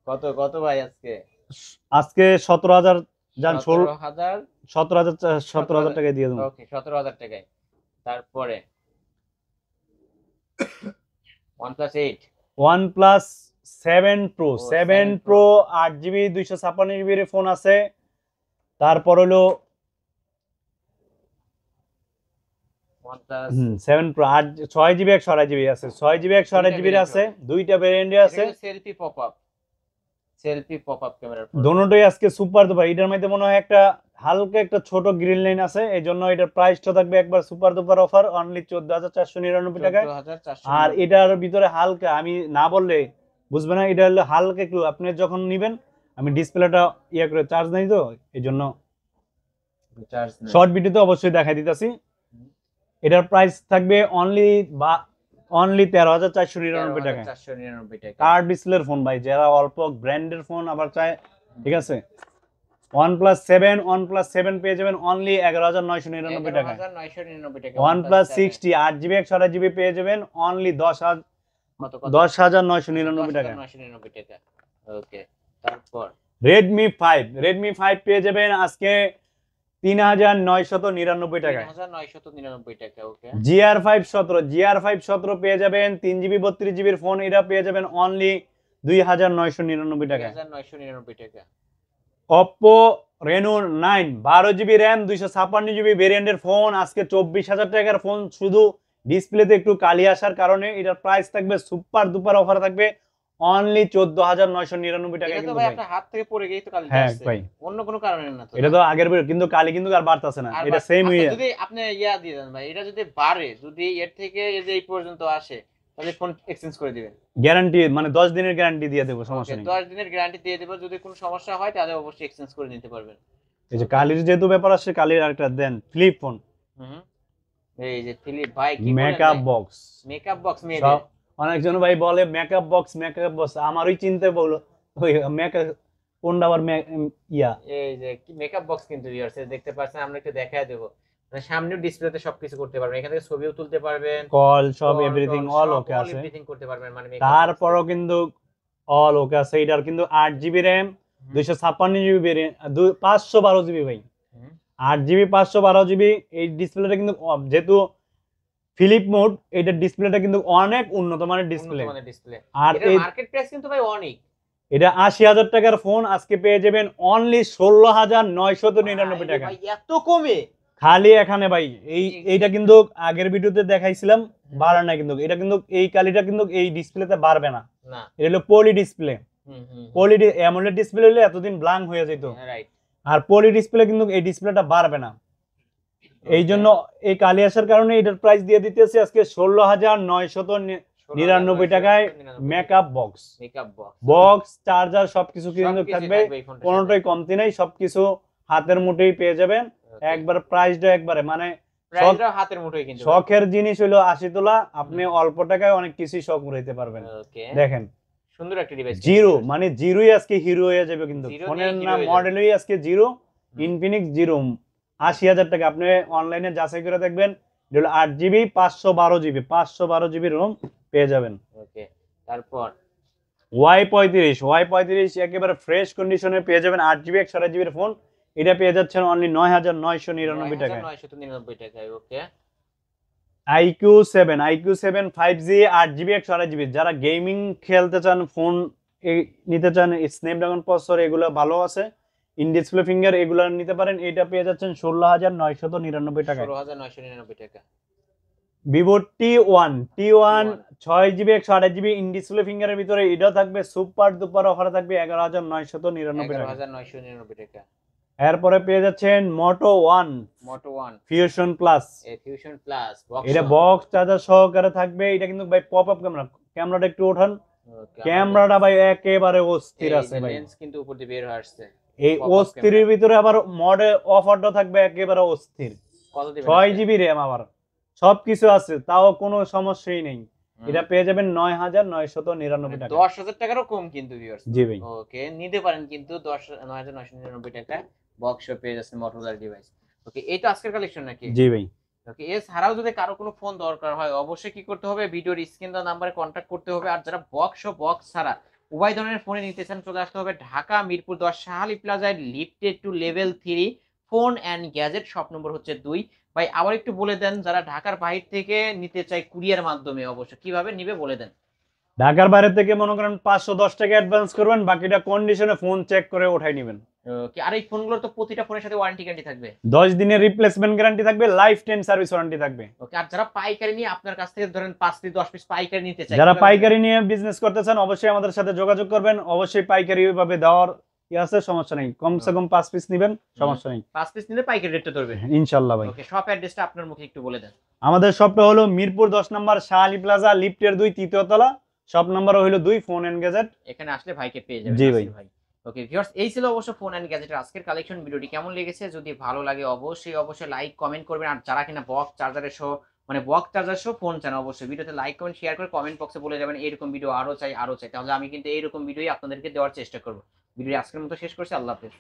[SPEAKER 2] কত ভাই
[SPEAKER 1] আজকে 17,000, জান
[SPEAKER 2] 17,000
[SPEAKER 1] 17,000 টাকায় দিয়ে দেবো।
[SPEAKER 2] ওকে, 17,000 টাকায়। তারপরে
[SPEAKER 1] OnePlus 7 Pro 8GB 256GB এর ফোন আছে। তারপর হলো 7 Pro 6GB 128GB আছে, 6GB 128GB এর আছে, দুইটা ভেরিয়েন্টে আছে।
[SPEAKER 2] সেলফি পপআপ ক্যামেরার ফোন,
[SPEAKER 1] দুটোই আজকে সুপার দুপার। এটার মধ্যে মনে হয় একটা হালকা একটা ছোট গ্রিন লাইন আছে, এই জন্য এটার প্রাইসটা থাকবে একবার সুপার দুপার অফার অনলি 14,499 টাকায়। আর এটার ভিতরে হালকা, আমি না বললে বুঝবে না, এটা হলো হালকা একটু, আপনি যখন নিবেন আমি ডিসপ্লেটা করে চার্জ নাই তো, এই জন্য শর্ট ভিডিওতে অবশ্যই দেখাই দিতেছি। এটার প্রাইস থাকবে অনলি 13,499 টাকা।
[SPEAKER 2] 499 টাকা।
[SPEAKER 1] কার্ড ডিসপ্লের ফোন ভাই, যারা অল্প ব্র্যান্ডের ফোন আবার চায়, ঠিক আছে, OnePlus 7 পেয়ে যাবেন অনলি 11,999 টাকা।
[SPEAKER 2] 11,999 টাকা।
[SPEAKER 1] OnePlus 60 8GB 128GB পেয়ে যাবেন অনলি 10,999 টাকা।
[SPEAKER 2] 999 টাকা। ওকে, তারপর
[SPEAKER 1] Redmi 5 পেয়ে যাবেন আজকে 3,999 টাকায়।
[SPEAKER 2] 3,999 টাকা। ওকে,
[SPEAKER 1] GR5 17 পেয়ে যাবেন 3GB 32GB এর ফোন, এটা পেয়ে যাবেন অনলি 2,999 টাকায়।
[SPEAKER 2] 2,999 টাকা।
[SPEAKER 1] Oppo Reno 9 12GB RAM 256GB ভেরিয়েন্টের ফোন আজকে 24,000 টাকার ফোন, শুধু ডিসপ্লেতে একটু কালি আসার কারণে এটার প্রাইস থাকবে সুপার দুপার অফার থাকবে অনলি 14,999 টাকা।
[SPEAKER 2] এটা তো
[SPEAKER 1] কিন্তু
[SPEAKER 2] ভাই
[SPEAKER 1] ভাই
[SPEAKER 2] আপনার হাত থেকে পড়ে গিয়ে তো কালি
[SPEAKER 1] হ্যাঁ
[SPEAKER 2] আসছে,
[SPEAKER 1] ভাই,
[SPEAKER 2] অন্য কোনো কারণে না তো।
[SPEAKER 1] এটা তো আগের বের, কিন্তু কালি কিন্তু আর বাড়তাছে না,
[SPEAKER 2] আর
[SPEAKER 1] এটা সেম
[SPEAKER 2] আচ্ছা,
[SPEAKER 1] হয়ে
[SPEAKER 2] যদি আপনি ইয়া দিয়ে দেন ভাই, এটা যদি বাড়ে, যদি এর থেকে এই যে এই পর্যন্ত আসে, তাহলে ফোন এক্সচেঞ্জ করে দিবেন।
[SPEAKER 1] গ্যারান্টি মানে 10 দিনের গ্যারান্টি দিয়ে দেবো, সমস্যা নেই।
[SPEAKER 2] 10 দিনের গ্যারান্টি দিয়ে দেব, যদি কোনো সমস্যা হয় তাহলে অবশ্যই এক্সচেঞ্জ করে নিতে পারবেন।
[SPEAKER 1] এই যে কালির যেহেতু ব্যাপার আসছে, কালির আরেকটা দেন ফ্লিপ ফোন।
[SPEAKER 2] হুম, এই যে ফিলিপ ভাই কি
[SPEAKER 1] মেকআপ বক্স,
[SPEAKER 2] মেকআপ বক্স মেয়েদের।
[SPEAKER 1] অনেকজন ভাই বলে মেকআপ বক্স, আমারই চিন্তা বলো ওই মেকআপ কোনটা আবার ইয়া,
[SPEAKER 2] এই যে কি মেকআপ বক্স কিন্তু ভিউয়ার্স দেখতে পাচ্ছেন, আমরা একটু দেখায় দেব। মানে সামনের ডিসপ্লেতে সবকিছু করতে পারবেন, এখান থেকে ছবিও তুলতে পারবেন,
[SPEAKER 1] কল সব এভরিথিং অল ওকে আছে।
[SPEAKER 2] এভরিথিং করতে পারবেন মানে
[SPEAKER 1] তারপরও কিন্তু অল ওকে আছে। এটার কিন্তু 8GB RAM 256GB 512GB ভাই, 8GB 512GB। এই ডিসপ্লেটা কিন্তু যেহেতু ফিলিপ মোড, এটার ডিসপ্লেটা কিন্তু অনেক উন্নত মানের ডিসপ্লে। আর
[SPEAKER 2] এটার মার্কেট প্রাইস কিন্তু ভাই অনেক,
[SPEAKER 1] এটা 80,000 টাকার ফোন আজকে পেয়ে যাবেন অনলি 16,999 টাকা।
[SPEAKER 2] ভাই এত কমে
[SPEAKER 1] খালি এখানে ভাই এইটা কিন্তু আগের ভিডিওতে দেখাইছিলাম, বাড়ে না কিন্তু এটা, কিন্তু এই কালিটা কিন্তু এই ডিসপ্লেতে বাড়বে না, এটা হলো পলি ডিসপ্লে। পলি অ্যামোলেড ডিসপ্লে হলে এতদিন ব্ল্যাঙ্ক হয়ে যেত, আর পলি ডিসপ্লে কিন্তু এই ডিসপ্লেটা বাড়বে না। এই জন্য এই কালি আসার কারণে এটার প্রাইস দিয়ে দিতেছি আজকে 16,999 টাকায়। মেকআপ বক্স চার্জার সবকিছু কিন্তু থাকবে, কোনোটাই কমতি নাই, সবকিছু হাতের মুঠোই পেয়ে যাবেন। একবার প্রাইসটা একবারে মানে
[SPEAKER 2] প্রাইসটা হাতের মুঠোয়, কিন্তু
[SPEAKER 1] শখের জিনিস হলো 80 তোলা, আপনি অল্প টাকায় অনেক কিছু শখ উঠাইতে পারবেন। দেখেন
[SPEAKER 2] সুন্দর একটা ডিভাইস,
[SPEAKER 1] জিরো মানে জিরোই আজকে হিরো হয়ে যাবে, কিন্তু ফোনের নাম মডেলই আজকে জিরো, ইনফিনিক্স জিরো। 80,000 টাকা আপনি অনলাইনে যাচাই করে দেখবেন, 8GB 512GB রোম পেয়ে যাবেন।
[SPEAKER 2] ওকে, তারপর
[SPEAKER 1] Y35 একেবারে ফ্রেশ কন্ডিশনে পেয়ে যাবেন 8GB 128GB ফোন, এটা পেয়ে যাচ্ছেন অনলি 9,999 টাকায়।
[SPEAKER 2] 9,999 টাকায়। ওকে,
[SPEAKER 1] iQ7 5G 8GB 128GB, যারা গেমিং খেলতে চান, ফোন নিতে চান, স্ন্যাপড্রাগন প্রসেসর এগুলো ভালো আছে, ইন ডিসপ্লে ফিঙ্গার এগুলো নিতে পারেন, এটা পেয়ে যাচ্ছেন 16,999 টাকা।
[SPEAKER 2] 16,999 টাকা।
[SPEAKER 1] Vivo T1 6GB 128GB in display ফিঙ্গারের ভিতরে, এটাও থাকবে সুপার দুপার অফার থাকবে 11,999 টাকা।
[SPEAKER 2] 11,999 টাকা।
[SPEAKER 1] এরপরে পেয়ে যাচ্ছেন Moto One Fusion Plus, এটা বক্স চার্জার সহকারে থাকবে। এটা কিন্তু ভাই পপ আপ ক্যামেরাটা একটু ওঠান, ক্যামেরাটা ভাই একেবারে অস্থির আছে ভাই,
[SPEAKER 2] লেন্স কিন্তু উপর দিয়ে বের হয়ে আসছে।
[SPEAKER 1] এই অস্থিরের ভিতরে আবার মডেল অফারটা থাকবে একেবারে অস্থির। 6GB RAM আবার সবকিছু আছে, তাও কোনো সমস্যাই নেই। এটা পেয়ে যাবেন 9,999 টাকা।
[SPEAKER 2] 10,000 টাকারও কম কিন্তু ভিউয়ার্স।
[SPEAKER 1] জি ভাই,
[SPEAKER 2] ওকে, নিতে পারেন কিন্তু 9,999 টাকা বক্স পেয়ে যাচ্ছেন মোটরোলা ডিভাইস। ওকে, এটা আজকের কালেকশন নাকি?
[SPEAKER 1] জি ভাই।
[SPEAKER 2] ওকে, এছাড়াও যদি কারো কোনো ফোন দরকার হয়, অবশ্যই কি করতে হবে, ভিডিওর স্ক্রিন দেওয়া নাম্বারে কন্ট্যাক্ট করতে হবে। আর যারা বক্স ছাড়া উভয় ধরনের ফোনে নিতে চান, চলে আসতে হবে ঢাকা মিরপুর 10 শাহালি প্লাজায় lifted to level 3 phone and gadget, shop number হচ্ছে 2। ভাই আবার একটু বলে দেন, যারা ঢাকার বাইরে থেকে নিতে চায় কুরিয়ার মাধ্যমে, অবশ্যই কিভাবে নিবে বলে দেন।
[SPEAKER 1] ঢাকার বাইরে থেকে মনে করেন 510 টাকা অ্যাডভান্স করবেন, বাকিটা কন্ডিশনে ফোন চেক করে উঠাই নেবেন।
[SPEAKER 2] ওকে, আর এই ফোনগুলোর তো প্রতিটা ফোনের সাথে ওয়ারেন্টি গ্যারান্টি থাকবে,
[SPEAKER 1] 10 দিনের রিপ্লেসমেন্ট গ্যারান্টি থাকবে, লাইফ টাইম সার্ভিস ওয়ারেন্টি থাকবে।
[SPEAKER 2] ওকে, আর যারা পাইকারি নিয়ে আপনার কাছ থেকে ধরেন 5 থেকে 10 পিস পাইকারি নিতে চায়,
[SPEAKER 1] যারা পাইকারি নিয়ে বিজনেস করতে চান, অবশ্যই আমাদের সাথে যোগাযোগ করবেন। অবশ্যই পাইকারি ভাবে দেওয়ার আছে, সমস্যা নেই, কমসে কম 5 পিস নেবেন, সমস্যা নেই,
[SPEAKER 2] 5 পিস নিলে পাইকারি রেটটা ধরবে
[SPEAKER 1] ইনশাআল্লাহ ভাই।
[SPEAKER 2] ওকে, শপ অ্যাড্রেসটা আপনার মুখে একটু বলে দেন।
[SPEAKER 1] আমাদের শপটা হলো মিরপুর 10 নম্বর শাহালি প্লাজা লিফটের 2 তৃতীয় তলা, শপ নাম্বার হলো 2 ফোন এন্ড গ্যাজেট।
[SPEAKER 2] এখানে আসলে ভাইকে পেয়ে যাবেন।
[SPEAKER 1] জি ভাই।
[SPEAKER 2] ওকে ভিউয়ার্স, এই ছিল অবশ্য ফোন এন্ড গ্যাজেটের আজকের কালেকশন। ভিডিওটি কেমন লেগেছে যদি ভালো লাগে অবশ্যই লাইক কমেন্ট করবেন। আর যারা কিনা বক্স চার্জারের সহ মানে বক্স চার্জার সহ ফোন চান অবশ্যই ভিডিওতে লাইক কমেন্ট শেয়ার করে কমেন্ট বক্সে বলে যাবেন এরকম ভিডিও আরো চাই, তাহলে আমি কিন্তু এইরকম ভিডিওই আপনাদেরকে দেওয়ার চেষ্টা করবো। ভিডিও আজকের মতো শেষ করছি, আল্লাহ হাফেজ।